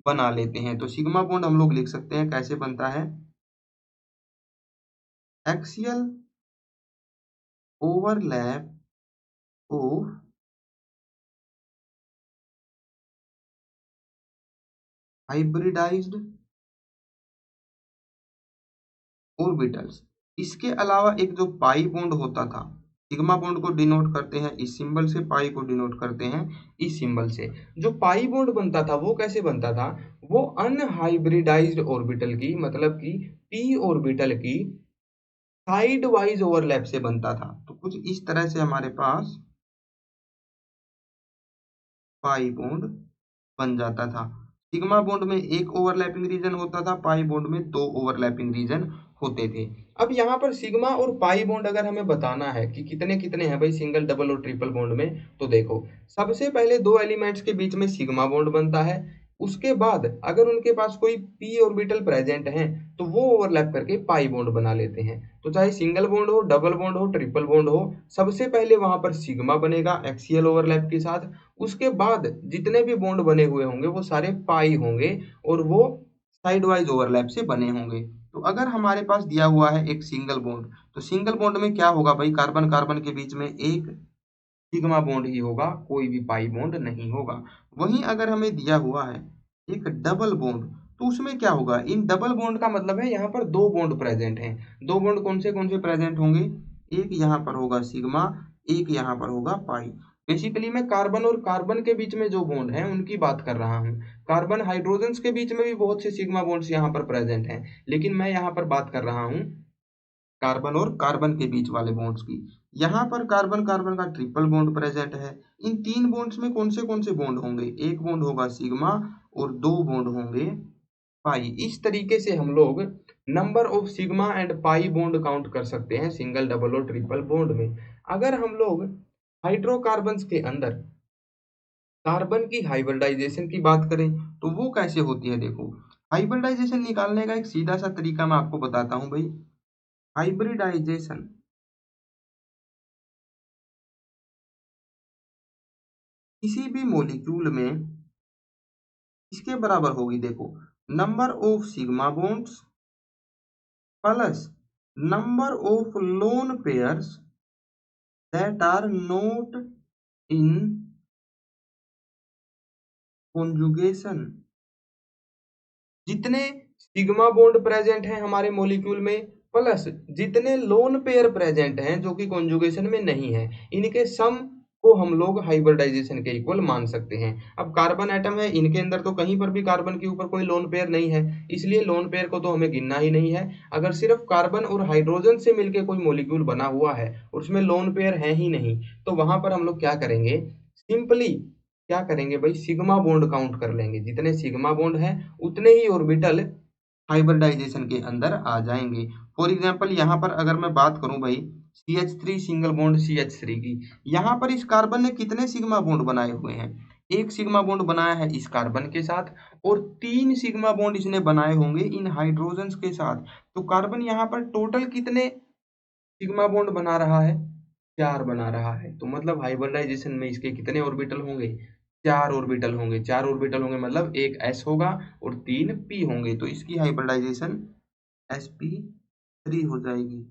बना लेते हैं। तो सिग्मा बॉन्ड हम लोग लिख सकते हैं, कैसे बनता है, axial overlap of hybridized orbitals. इसके अलावा एक जो पाई बॉन्ड होता था, सिग्मा बॉन्ड को डिनोट करते हैं इस सिंबल से, पाई को डिनोट करते हैं इस सिंबल से। जो पाई बॉन्ड बनता था वो कैसे बनता था, वो अनहाइब्रिडाइज्ड ऑर्बिटल की, मतलब कि पी ऑर्बिटल की साइड वाइज ओवरलैप से बनता था। तो कुछ इस तरह से हमारे पास पाई बॉन्ड बन जाता था। सिग्मा बॉन्ड में एक ओवरलैपिंग रीजन होता था, पाई बॉन्ड में दो ओवरलैपिंग रीजन होते थे। अब यहाँ पर सिग्मा और पाई बॉन्ड अगर हमें बताना है कि कितने कितने हैं भाई सिंगल, डबल और ट्रिपल बॉन्ड में, तो देखो सबसे पहले दो एलिमेंट्स के बीच में सिग्मा बॉन्ड बनता है। उसके बाद अगर उनके पास कोई पी ऑर्बिटल प्रेजेंट है तो वो ओवरलैप करके पाई बॉन्ड बना लेते हैं। तो चाहे सिंगल बॉन्ड हो, डबल बॉन्ड हो, ट्रिपल बॉन्ड हो, सबसे पहले वहां पर सिग्मा बनेगा एक्सियल ओवरलैप के साथ। उसके बाद जितने भी बॉन्ड बने हुए होंगे वो सारे पाई होंगे और वो साइड वाइज ओवरलैप से बने होंगे। तो अगर हमारे पास दिया हुआ है एक सिंगल बॉन्ड, तो सिंगल बॉन्ड में क्या होगा भाई, कार्बन कार्बन के बीच में एक सिग्मा बॉन्ड ही होगा, कोई भी पाई बॉन्ड नहीं होगा। वहीं अगर हमें दिया हुआ है एक डबल बॉन्ड, तो उसमें क्या होगा, इन डबल बॉन्ड का मतलब है यहाँ पर दो बॉन्ड प्रेजेंट हैं। दो बॉन्ड कौन से प्रेजेंट होंगे, एक यहाँ पर होगा सिग्मा, एक यहाँ पर होगा पाई। बेसिकली मैं कार्बन और कार्बन के बीच में जो बॉन्ड है उनकी बात कर रहा हूँ। कार्बन हाइड्रोजन्स के बीच में भी बहुत से सिग्मा बॉन्ड्स यहाँ पर प्रेजेंट हैं, लेकिन मैं यहाँ पर बात कर रहा हूँ कार्बन और कार्बन के बीच वाले बॉन्ड्स की। यहाँ पर कार्बन कार्बन का ट्रिपल बॉन्ड प्रेजेंट है। इन तीन बॉन्ड्स में कौन से बॉन्ड होंगे, एक बॉन्ड होगा सिग्मा और दो बॉन्ड होंगे पाई। इस तरीके से हम लोग number of sigma and pi bond count कर सकते हैं सिंगल, डबल और ट्रिपल बॉन्ड में। अगर हम लोग हाइड्रोकार्बन्स के अंदर कार्बन की हाइब्रिडाइजेशन की बात करें तो वो कैसे होती है, देखो हाइब्रिडाइजेशन निकालने का एक सीधा सा तरीका मैं आपको बताता हूं भाई। हाइब्रिडाइजेशन किसी भी मॉलिक्यूल में इसके बराबर होगी, देखो number of sigma bonds plus number of lone pairs that are not in conjugation. जितने सिग्मा बॉन्ड प्रेजेंट हैं हमारे मॉलिक्यूल में प्लस जितने लोन पेयर प्रेजेंट हैं जो कि कॉन्जुगेशन में नहीं है, इनके सम को हम लोग हाइब्रिडाइजेशन के इक्वल मान सकते हैं। अब कार्बन एटम है, इनके अंदर तो कहीं पर भी कार्बन के ऊपर कोई लोन पेयर नहीं है, इसलिए लोन पेयर को तो हमें गिनना ही नहीं है। अगर सिर्फ कार्बन और हाइड्रोजन से मिलकर कोई मॉलिक्यूल बना हुआ है और उसमें लोन पेयर है ही नहीं, तो वहां पर हम लोग क्या करेंगे, सिंपली क्या करेंगे भाई, सिग्मा बॉन्ड काउंट कर लेंगे। जितने सिग्मा बॉन्ड है उतने ही ऑर्बिटल हाइब्रिडाइजेशन के अंदर आ जाएंगे। फॉर एग्जांपल यहाँ पर अगर मैं बात करूं भाई CH3 सिंगल बॉन्ड CH3 की, यहाँ पर इस कार्बन ने कितने सिग्मा बॉन्ड बनाए हुए हैं, एक सिग्मा बॉन्ड बनाया है इस कार्बन के साथ और तीन सिग्मा बॉन्ड इसने बनाए होंगे इन हाइड्रोजन्स के साथ। तो कार्बन यहाँ पर टोटल कितने सिग्मा बॉन्ड बना रहा है, चार बना रहा है। तो मतलब हाइब्रिडाइजेशन में इसके कितने ऑर्बिटल होंगे, चार ऑर्बिटल होंगे। चार ऑर्बिटल होंगे मतलब एक s होगा और तीन p होंगे, तो इसकी हाइब्रिडाइजेशन sp3 हो जाएगी।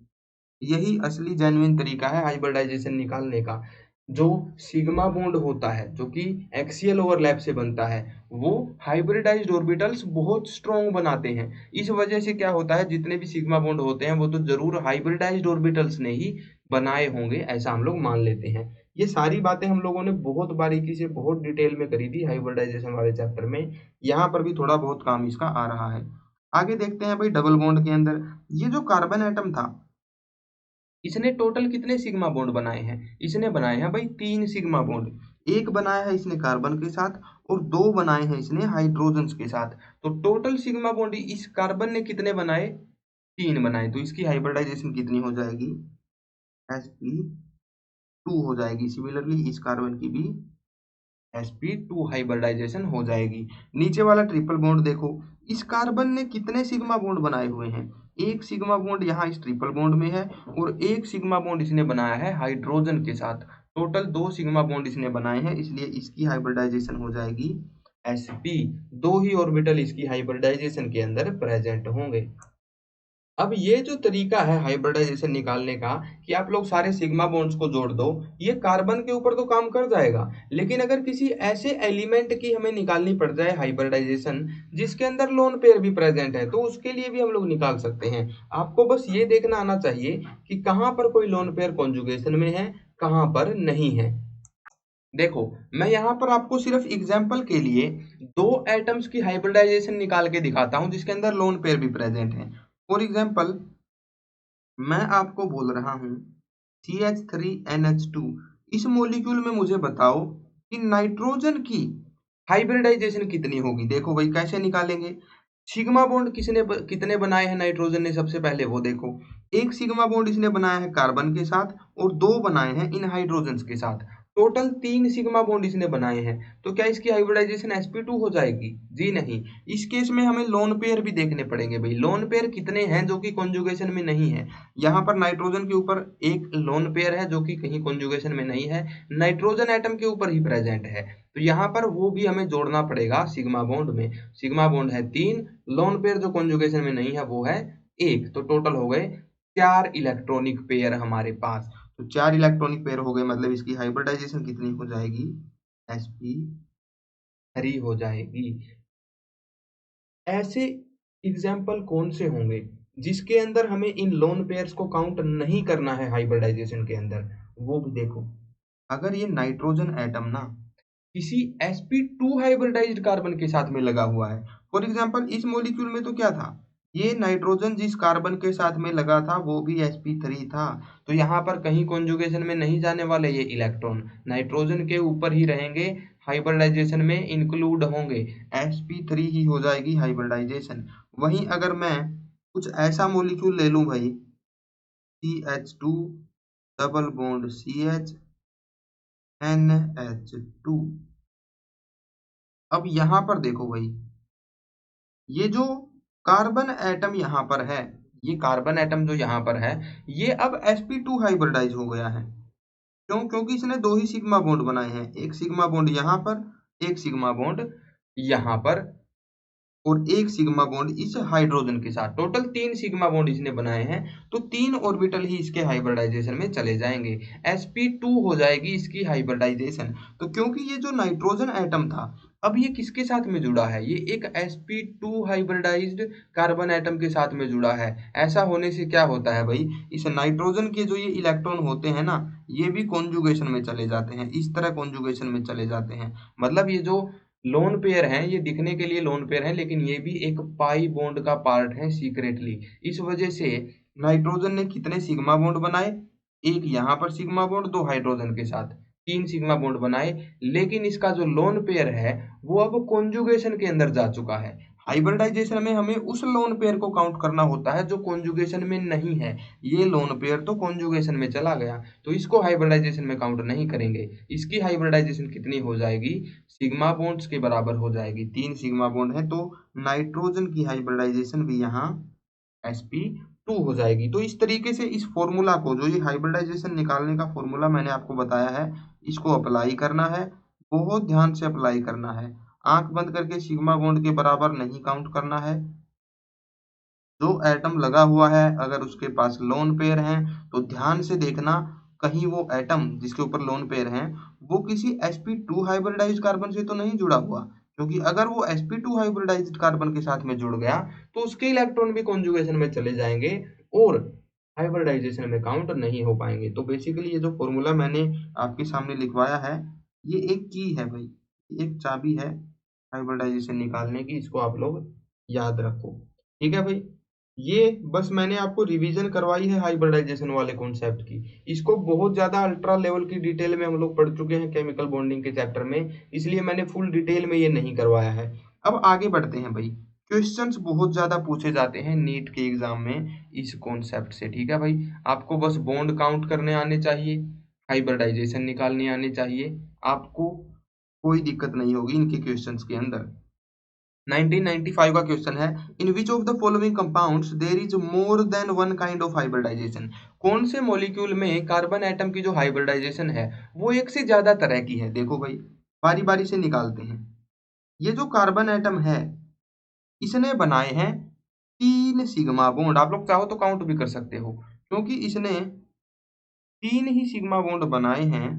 यही असली जेन्युइन तरीका है हाइब्रिडाइजेशन निकालने का। जो सिग्मा बॉन्ड होता है जो कि एक्सियल ओवरलैप से बनता है, वो हाइब्रिडाइज्ड ऑर्बिटल्स बहुत स्ट्रॉन्ग बनाते हैं। इस वजह से क्या होता है, जितने भी सिग्मा बॉन्ड होते हैं वो तो जरूर हाइब्रिडाइज्ड ऑर्बिटल्स ने ही बनाए होंगे, ऐसा हम लोग मान लेते हैं। ये सारी बातें हम लोगों ने बहुत बारीकी से बहुत डिटेल में करी थी हाइब्रिडाइजेशन वाले चैप्टर में। यहाँ पर भी थोड़ा बहुत काम इसका आ रहा है। आगे देखते हैं भाई डबल बॉन्ड के अंदर, ये जो कार्बन एटम था इसने टोटल कितने सिग्मा बॉन्ड बनाए हैं, इसने बनाए हैं भाई तीन सिग्मा बॉन्ड। एक बनाया है इसने कार्बन के साथ और दो बनाए हैं इसने हाइड्रोजन्स के साथ। तो टोटल सिग्मा बॉन्ड इस कार्बन ने कितने बनाए, तीन बनाए। तो इसकी हाइब्रिडाइजेशन कितनी हो जाएगी, sp2 हो जाएगी। सिमिलरली इस कार्बन की भी sp2 हाइब्रिडाइजेशन हो जाएगी। नीचे वाला ट्रिपल बॉन्ड देखो, इस कार्बन ने कितने सिग्मा बॉन्ड बनाए हुए हैं, एक सिग्मा बॉन्ड यहाँ इस ट्रिपल बॉन्ड में है और एक सिग्मा बॉन्ड इसने बनाया है हाइड्रोजन के साथ। टोटल 2 सिग्मा बॉन्ड इसने बनाए हैं, इसलिए इसकी हाइब्रिडाइजेशन हो जाएगी sp। 2 ही ऑर्बिटल इसकी हाइब्रिडाइजेशन के अंदर प्रेजेंट होंगे। अब ये जो तरीका है हाइब्रिडाइजेशन निकालने का कि आप लोग सारे सिग्मा बॉन्ड्स को जोड़ दो, ये कार्बन के ऊपर तो काम कर जाएगा, लेकिन अगर किसी ऐसे एलिमेंट की हमें निकालनी पड़ जाए हाइब्रिडाइजेशन जिसके अंदर लोन पेयर भी प्रेजेंट है, तो उसके लिए भी हम लोग निकाल सकते हैं। आपको बस ये देखना आना चाहिए कि कहाँ पर कोई लोन पेयर कॉन्जुगेशन में है, कहाँ पर नहीं है। देखो, मैं यहाँ पर आपको सिर्फ एग्जाम्पल के लिए 2 एटम्स की हाइब्रिडाइजेशन निकाल के दिखाता हूँ जिसके अंदर लोन पेयर भी प्रेजेंट है। फॉर एग्जाम्पल मैं आपको बोल रहा हूँ CH3NH2, इस मॉलिक्यूल में मुझे बताओ कि नाइट्रोजन की हाइब्रिडाइजेशन कितनी होगी। देखो भाई कैसे निकालेंगे। सिग्मा बॉन्ड कितने बनाए हैं नाइट्रोजन ने, सबसे पहले वो देखो। एक सिग्मा बॉन्ड इसने बनाया है कार्बन के साथ और 2 बनाए हैं इन हाइड्रोजन के साथ। टोटल 3 सिग्मा बॉन्ड इसने बनाए हैं, तो क्या इसकी हाइब्रिडाइजेशन sp2 हो जाएगी? जी नहीं। इस केस में हमें लोन पेयर भी देखने पड़ेंगे भाई, लोन पेयर कितने हैं जो कि कॉन्जुगेशन में नहीं है। यहाँ पर नाइट्रोजन के ऊपर एक लोन पेयर है जो कि कहीं कॉन्जुगेशन में नहीं है, नाइट्रोजन एटम के ऊपर ही प्रेजेंट है, तो यहाँ पर वो भी हमें जोड़ना पड़ेगा सिग्मा बॉन्ड में। सिग्मा बॉन्ड है 3, लोन पेयर जो कॉन्जुगेशन में नहीं है वो है 1, तो टोटल हो गए 4 इलेक्ट्रॉनिक पेयर हमारे पास। तो 4 इलेक्ट्रॉनिक पेयर हो गए, मतलब इसकी हाइब्रिडाइजेशन कितनी हो जाएगी? sp3 हो जाएगी। ऐसे एग्जाम्पल कौन से होंगे जिसके अंदर हमें इन लोन पेयर्स को काउंट नहीं करना है हाइब्रिडाइजेशन के अंदर, वो भी देखो। अगर ये नाइट्रोजन एटम ना किसी sp2 हाइब्रिडाइज्ड कार्बन के साथ में लगा हुआ है, फॉर एग्जांपल इस मॉलिक्यूल में तो क्या था, ये नाइट्रोजन जिस कार्बन के साथ में लगा था वो भी sp3 था, तो यहाँ पर कहीं कॉन्जुगेशन में नहीं जाने वाले ये इलेक्ट्रॉन, नाइट्रोजन के ऊपर ही रहेंगे, हाइब्रिडाइजेशन में इंक्लूड होंगे, sp3 ही हो जाएगी हाइब्रिडाइजेशन। वहीं अगर मैं कुछ ऐसा मॉलिक्यूल ले लूं भाई, CH2 double bond CH NH2, अब यहाँ पर देखो भाई, ये जो कार्बन एटम यहाँ पर है, ये कार्बन एटम जो यहाँ पर है, ये अब sp2 हाइब्रिडाइज हो गया है। क्यों? क्योंकि इसने 2 ही सिग्मा बॉन्ड बनाए हैं, एक सिग्मा बॉन्ड यहाँ पर, एक सिग्मा बॉन्ड यहाँ पर और एक सिग्मा बॉन्ड इस हाइड्रोजन के साथ। टोटल 3 सिग्मा बॉन्ड इसने बनाए हैं, तो 3 ऑर्बिटल ही इसके हाइब्रिडाइजेशन में चले जाएंगे, sp2 हो जाएगी इसकी हाइब्रिडाइजेशन। तो क्योंकि ये जो नाइट्रोजन एटम था, अब ये किसके साथ में जुड़ा है, ये एक sp2 हाइब्रिडाइज्ड कार्बन एटम के साथ में जुड़ा है। ऐसा होने से क्या होता है भाई, इस नाइट्रोजन के जो ये इलेक्ट्रॉन होते हैं ना, ये भी कॉन्जुगेशन में चले जाते हैं, इस तरह कॉन्जुगेशन में चले जाते हैं। मतलब ये जो लोन पेयर हैं, ये दिखने के लिए लोन पेयर हैं, लेकिन ये भी एक पाई बॉन्ड का पार्ट है सीक्रेटली। इस वजह से नाइट्रोजन ने कितने सिग्मा बॉन्ड बनाए, एक यहाँ पर सिग्मा बॉन्ड, 2 हाइड्रोजन के साथ 3 सिग्मा बॉन्ड बनाए, लेकिन इसका जो लोन पेयर है वो अब कॉन्जुगेशन के अंदर जा चुका है। हाइब्रिडाइजेशन में हमें उस लोन पेयर को काउंट करना होता है जो कॉन्जुगेशन में नहीं है, ये लोन पेयर तो कॉन्जुगेशन में चला गया, तो इसको हाइब्रिडाइजेशन में काउंट नहीं करेंगे। इसकी हाइब्रिडाइजेशन कितनी हो जाएगी, सिग्मा बॉन्ड्स के बराबर हो जाएगी, 3 सिग्मा बॉन्ड है, तो नाइट्रोजन की हाइब्रिडाइजेशन भी यहाँ sp2 हो जाएगी। तो इस तरीके से इस फॉर्मूला को, जो ये हाइब्रिडाइजेशन निकालने का फॉर्मूला मैंने आपको बताया है, इसको अप्लाई करना है, बहुत ध्यान से अप्लाई करना है। आंख बंद करके सिग्मा बॉन्ड के बराबर नहीं काउंट करना है। जो एटम लगा हुआ है अगर उसके पास लोन पेयर है तो ध्यान से देखना, कहीं वो एटम जिसके ऊपर लोन पेयर है वो किसी sp2 हाइब्रिडाइज्ड कार्बन से तो नहीं जुड़ा हुआ, क्योंकि अगर वो sp2 हाइब्रिडाइज्ड कार्बन के साथ में जुड़ गया तो उसके इलेक्ट्रॉन भी कॉन्जुगेशन में चले जाएंगे और हाइब्रिडाइजेशन में काउंट नहीं हो पाएंगे। तो बेसिकली ये जो फॉर्मूला मैंने आपके सामने लिखवाया है, ये एक की है भाई, एक चाबी है हाइब्रिडाइजेशन निकालने की, इसको आप लोग याद रखो। ठीक है भाई, ये बस मैंने आपको रिवीजन करवाई है हाइब्रिडाइजेशन वाले कॉन्सेप्ट की। इसको बहुत ज्यादा अल्ट्रा लेवल की डिटेल में हम लोग पढ़ चुके हैं केमिकल बॉन्डिंग के चैप्टर में, इसलिए मैंने फुल डिटेल में ये नहीं करवाया है। अब आगे बढ़ते हैं भाई, क्वेश्चंस बहुत ज्यादा पूछे जाते हैं नीट के एग्जाम में इस कॉन्सेप्ट से। ठीक है भाई, आपको बस बॉन्ड काउंट करने आने चाहिए, हाइब्रिडाइजेशन निकालने आने चाहिए, आपको कोई दिक्कत नहीं होगी इनके क्वेश्चंस के अंदर। 1995 का क्वेश्चन है, in which of the following compounds there is more than one kind of hybridization. कौन से मॉलिक्यूल में कार्बन एटम की जो हाइब्रिडाइजेशन है वो एक से ज्यादा तरह की है। देखो भाई, बारी बारी से निकालते हैं। ये जो कार्बन एटम है इसने बनाए हैं 3 सिग्मा बॉन्ड। आप लोग चाहो तो काउंट भी कर सकते हो, क्योंकि इसने 3 ही सिग्मा बॉन्ड बनाए हैं,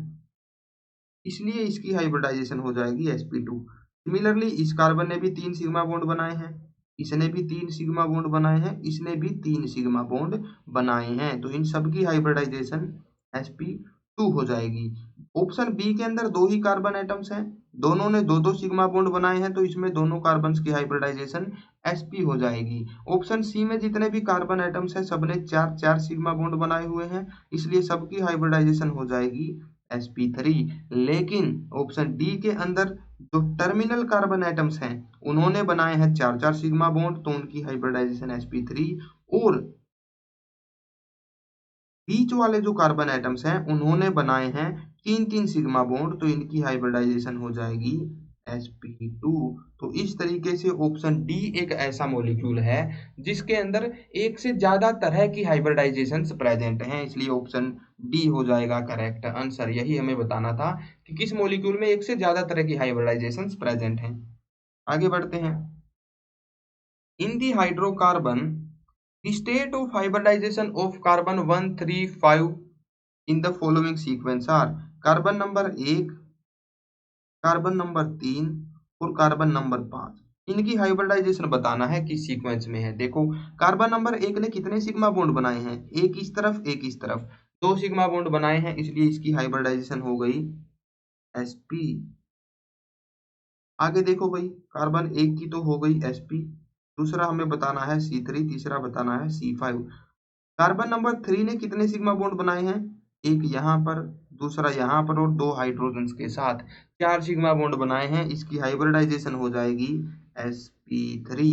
इसलिए इसकी हाइब्रिडाइजेशन हो जाएगी sp2। सिमिलरली इस कार्बन ने भी 3 सिग्मा बॉन्ड बनाए हैं, इसने भी 3 सिग्मा बॉन्ड बनाए हैं, इसने भी 3 सिग्मा बॉन्ड बनाए हैं, तो इन सब की हाइब्रिडाइजेशन sp2 हो जाएगी। ऑप्शन बी के अंदर 2 ही कार्बन एटम्स हैं, दोनों ने 2-2 सिग्मा बॉन्ड बनाए हैं, तो इसमें दोनों कार्बन की हाइब्रिडाइजेशन sp हो जाएगी। ऑप्शन सी में जितने भी कार्बन एटम्स हैं सबने 4-4 सिग्मा बॉन्ड बनाए हुए हैं, इसलिए सबकी हाइब्रिडाइजेशन हो जाएगी sp3। लेकिन ऑप्शन डी के अंदर जो टर्मिनल कार्बन एटम्स हैं उन्होंने बनाए हैं 4-4 सिग्मा बॉन्ड, तो उनकी हाइब्रिडाइजेशन sp3। और बीच वाले जो कार्बन एटम्स हैं उन्होंने बनाए हैं 3-3 सिग्मा बॉन्ड, तो इनकी हाइब्रिडाइजेशन हो जाएगी sp2। तो इस तरीके से ऑप्शन डी एक ऐसा मॉलिक्यूल है जिसके अंदर एक से ज्यादा तरह की हाइब्रिडाइजेशंस प्रेजेंट हैं, इसलिए ऑप्शन डी हो जाएगा करेक्ट आंसर। यही हमें बताना था कि किस मॉलिक्यूल में एक से ज्यादा तरह की हाइब्रिडाइजेशंस प्रेजेंट हैं। आगे बढ़ते हैं। इन दी hydrocarbon the state of hybridization of carbon 135 in the following sequence are carbon number 1, carbon number 3 और कार्बन नंबर 5। इनकी हाइब्रिडाइजेशन बताना है किस सीक्वेंस में है। देखो, कार्बन नंबर 1 ने कितने सिग्मा बॉन्ड बनाए हैं, एक इस तरफ एक इस तरफ, 2 सिग्मा बॉन्ड बनाए हैं, इसलिए इसकी हाइब्रिडाइजेशन हो गई sp। आगे देखो भाई, कार्बन 1 की तो हो गई sp, दूसरा हमें बताना है C3, तीसरा बताना है C5। कार्बन नंबर 3 ने कितने सिग्मा बॉन्ड बनाए हैं, एक यहाँ पर, दूसरा यहाँ पर और 2 हाइड्रोजन्स के साथ 4 सिग्मा बॉन्ड बनाए हैं, इसकी हाइब्रिडाइजेशन हो जाएगी sp3।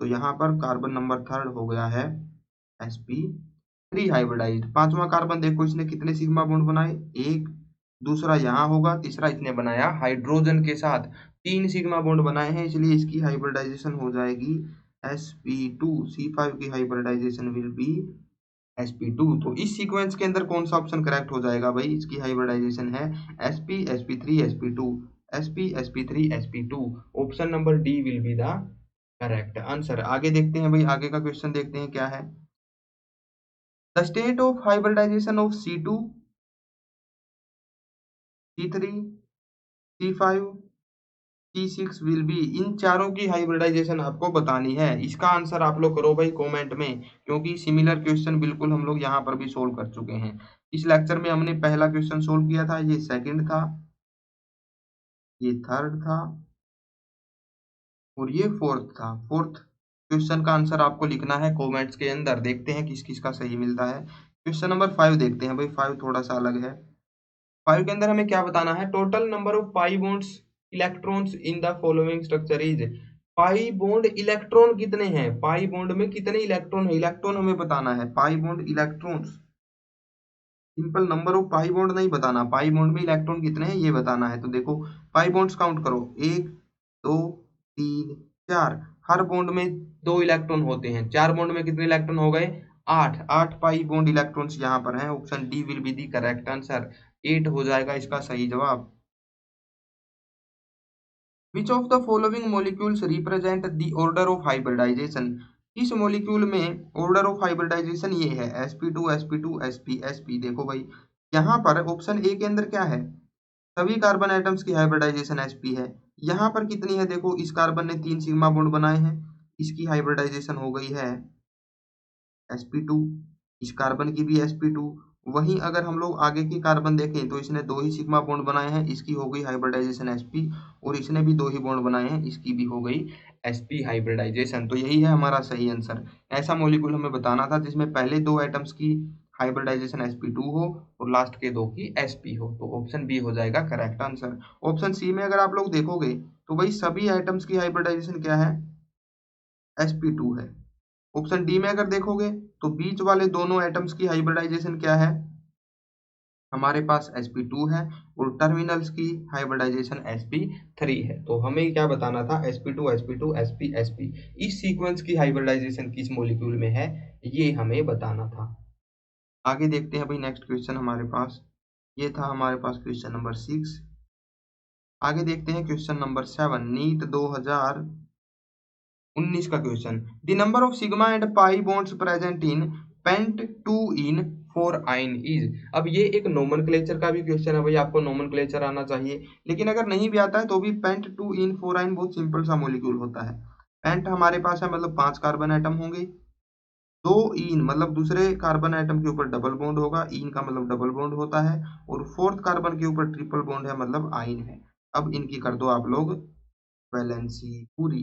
तो यहाँ पर कार्बन नंबर 3 हो गया है sp3 हाइब्रिडाइज्ड। पांचवा कार्बन देखो, इसने कितने सिग्मा बॉन्ड बनाए, एक, दूसरा यहाँ होगा, तीसरा इसने बनाया हाइड्रोजन के साथ 3 सिग्मा बॉन्ड बनाए हैं, इसलिए इसकी हाइब्रिडाइजेशन हो जाएगी sp2। C5 की हाइब्रिडाइजेशन विल बी sp2। तो इस सीक्वेंस के अंदर कौन सा ऑप्शन करेक्ट हो जाएगा भाई, इसकी हाइब्रिडाइजेशन है sp sp3 sp2, sp sp3 sp2। Option number D will be the correct answer. आगे देखते हैं भाई, आगे का क्वेश्चन देखते हैं क्या है। The state of hybridization of C2, C3, C5, C6 will be. इन चारों की हाइब्रिडाइजेशन आपको बतानी है। इसका आंसर आप लोग करो भाई कमेंट में, क्योंकि सिमिलर क्वेश्चन बिल्कुल हम लोग यहाँ पर भी सोल्व कर चुके हैं। इस लेक्चर में हमने पहला क्वेश्चन सोल्व किया था, ये सेकंड था, ये थर्ड था और ये फोर्थ था। फोर्थ क्वेश्चन का आंसर आपको लिखना है कमेंट्स के अंदर। देखते हैं किस किस का सही मिलता है। क्वेश्चन नंबर 5 देखते हैं भाई, 5 थोड़ा सा अलग है। 5 के अंदर हमें क्या बताना है, total number of pi bonds electrons in the following structure is. Pi bond electron कितने हैं, पाई बॉन्ड में कितने इलेक्ट्रॉन है, इलेक्ट्रॉन हमें बताना है, pi bond electrons. Simple number of pi bond नहीं बताना, पाई बॉन्ड में इलेक्ट्रॉन कितने हैं ये बताना है। तो देखो, पाई बॉन्ड्स काउंट करो, 1 2 3 4। हर बॉन्ड में 2 इलेक्ट्रॉन होते हैं, 4 बॉन्ड में कितने इलेक्ट्रॉन हो गए, 8। 8 पाई बॉन्ड इलेक्ट्रॉन्स यहाँ पर हैं। Option D will be the correct answer, 8 हो जाएगा इसका सही जवाब। Which of the following molecules represent the order of hybridization। इस मॉलिक्यूल में ऑर्डर ऑफ हाइब्रिडाइजेशन ये है sp2 sp2 sp sp। देखो भाई, यहाँ पर ऑप्शन ए के अंदर क्या है, सभी कार्बन एटम्स की हाइब्रिडाइजेशन sp है। यहाँ पर कितनी है, देखो इस कार्बन ने 3 सिग्मा बॉन्ड बनाए हैं, इसकी हाइब्रिडाइजेशन हो गई है sp2। इस कार्बन की भी sp2। वहीं अगर हम लोग आगे की कार्बन देखें तो इसने 2 ही सिग्मा बॉन्ड बनाए हैं, इसकी हो गई हाइब्रिडाइजेशन sp। और इसने भी 2 ही बॉन्ड बनाए हैं, इसकी भी हो गई sp हाइब्रिडाइजेशन। तो यही है हमारा सही आंसर। ऐसा मॉलिक्यूल हमें बताना था जिसमें पहले 2 एटम्स की हाइब्रिडाइजेशन sp2 हो और लास्ट के 2 की sp हो। तो ऑप्शन बी हो जाएगा करेक्ट आंसर। ऑप्शन सी में अगर आप लोग देखोगे तो भाई सभी एटम्स की हाइब्रिडाइजेशन क्या है, sp2 है। ऑप्शन डी में अगर देखोगे तो बीच वाले दोनों एटम्स की हाइब्रिडाइजेशन क्या है, हमारे पास sp2 है और टर्मिनल्स की हाइब्रिडाइजेशन sp3 है। तो हमें क्या बताना था, sp2 sp2 sp sp इस सीक्वेंस की हाइब्रिडाइजेशन किस मॉलिक्यूल में है, ये हमें बताना था। आगे देखते हैं भाई नेक्स्ट क्वेश्चन हमारे पास, ये था हमारे पास क्वेश्चन नंबर 6। आगे देखते हैं क्वेश्चन नंबर 7, नीट 2019 का question. The number of sigma and pi bonds present in pent 2 ene 4 yne is. अब ये एक नोमेनक्लेचर का भी क्वेश्चन है भाई, आपको नोमेनक्लेचर आना चाहिए, लेकिन अगर नहीं भी आता है तो भी पेंट 2 इन 4 आइन बहुत सिंपल सा मॉलिक्यूल होता है। पेंट हमारे पास है मतलब 5 कार्बन एटम होंगे, 2 इन मतलब दूसरे कार्बन एटम के ऊपर डबल बॉन्ड होगा, इन का मतलब डबल बॉन्ड होता है, और फोर्थ कार्बन के ऊपर ट्रिपल बॉन्ड है मतलब आइन है। अब इनकी कर दो आप लोग वैलेंसी पूरी।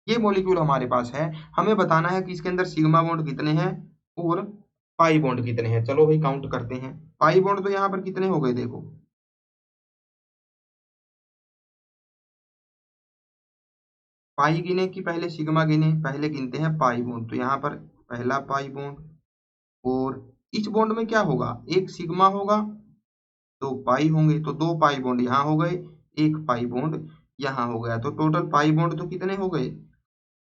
ये मॉलिक्यूल हमारे पास है, हमें बताना है कि इसके अंदर सिग्मा बॉन्ड कितने हैं और पाई बॉन्ड कितने हैं। चलो भाई काउंट करते हैं। पाई बॉन्ड तो यहाँ पर कितने हो गए देखो, पाई गिने कि पहले सिग्मा गिने, पहले गिनते हैं पाई बॉन्ड। तो यहाँ पर पहला पाई बॉन्ड, और इस बॉन्ड में क्या होगा, एक सिग्मा होगा, दो पाई होंगे, तो दो पाई बॉन्ड यहाँ हो गए, एक पाई बॉन्ड यहाँ हो गया, तो टोटल पाई बॉन्ड तो कितने हो गए,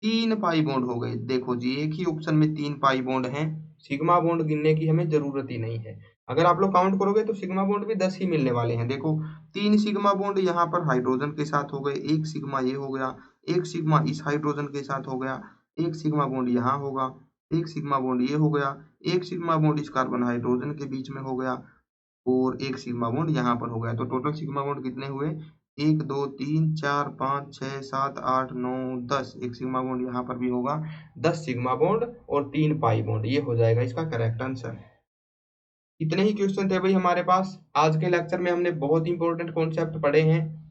3 पाई बॉन्ड हो गए। देखो जी एक ही ऑप्शन में 3 पाई बॉन्ड हैं, सिग्मा बॉन्ड गिनने की हमें जरूरत ही नहीं है। अगर आप लोग काउंट करोगे तो सिग्मा बॉन्ड भी 10 ही मिलने वाले हैं। देखो 3 सिग्मा बॉन्ड यहाँ पर हाइड्रोजन के साथ हो गए, एक सिग्मा ये हो गया, एक सिग्मा इस हाइड्रोजन के साथ हो गया, एक सिग्मा बॉन्ड यहाँ होगा, एक सिग्मा बॉन्ड ये हो गया, एक सिग्मा बॉन्ड इस कार्बन हाइड्रोजन के बीच में हो गया, और एक सिग्मा बॉन्ड यहाँ पर हो गया। तो टोटल सिग्मा बॉन्ड कितने हुए, 1 2 3 4 5 6 7 8 9 10, एक सिग्मा बॉन्ड यहाँ पर भी होगा, 10 सिग्मा बॉन्ड और 3 पाई बॉन्ड, ये हो जाएगा इसका करेक्ट आंसर। इतने ही क्वेश्चन थे भाई हमारे पास। आज के लेक्चर में हमने बहुत इंपॉर्टेंट कॉन्सेप्ट पढ़े हैं,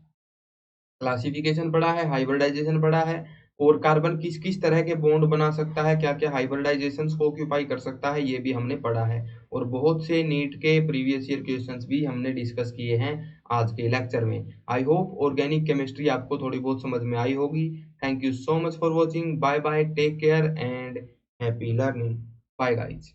क्लासिफिकेशन पढ़ा है, हाइब्रिडाइजेशन पढ़ा है, और कार्बन किस किस तरह के बॉन्ड बना सकता है, क्या क्या हाइब्रिडाइजेशन को ऑक्यूपाई कर सकता है, ये भी हमने पढ़ा है। और बहुत से नीट के प्रीवियस ईयर क्वेश्चंस भी हमने डिस्कस किए हैं आज के लेक्चर में। आई होप ऑर्गेनिक केमिस्ट्री आपको थोड़ी बहुत समझ में आई होगी। Thank you so much for watching, bye bye, take care and happy learning. Bye guys.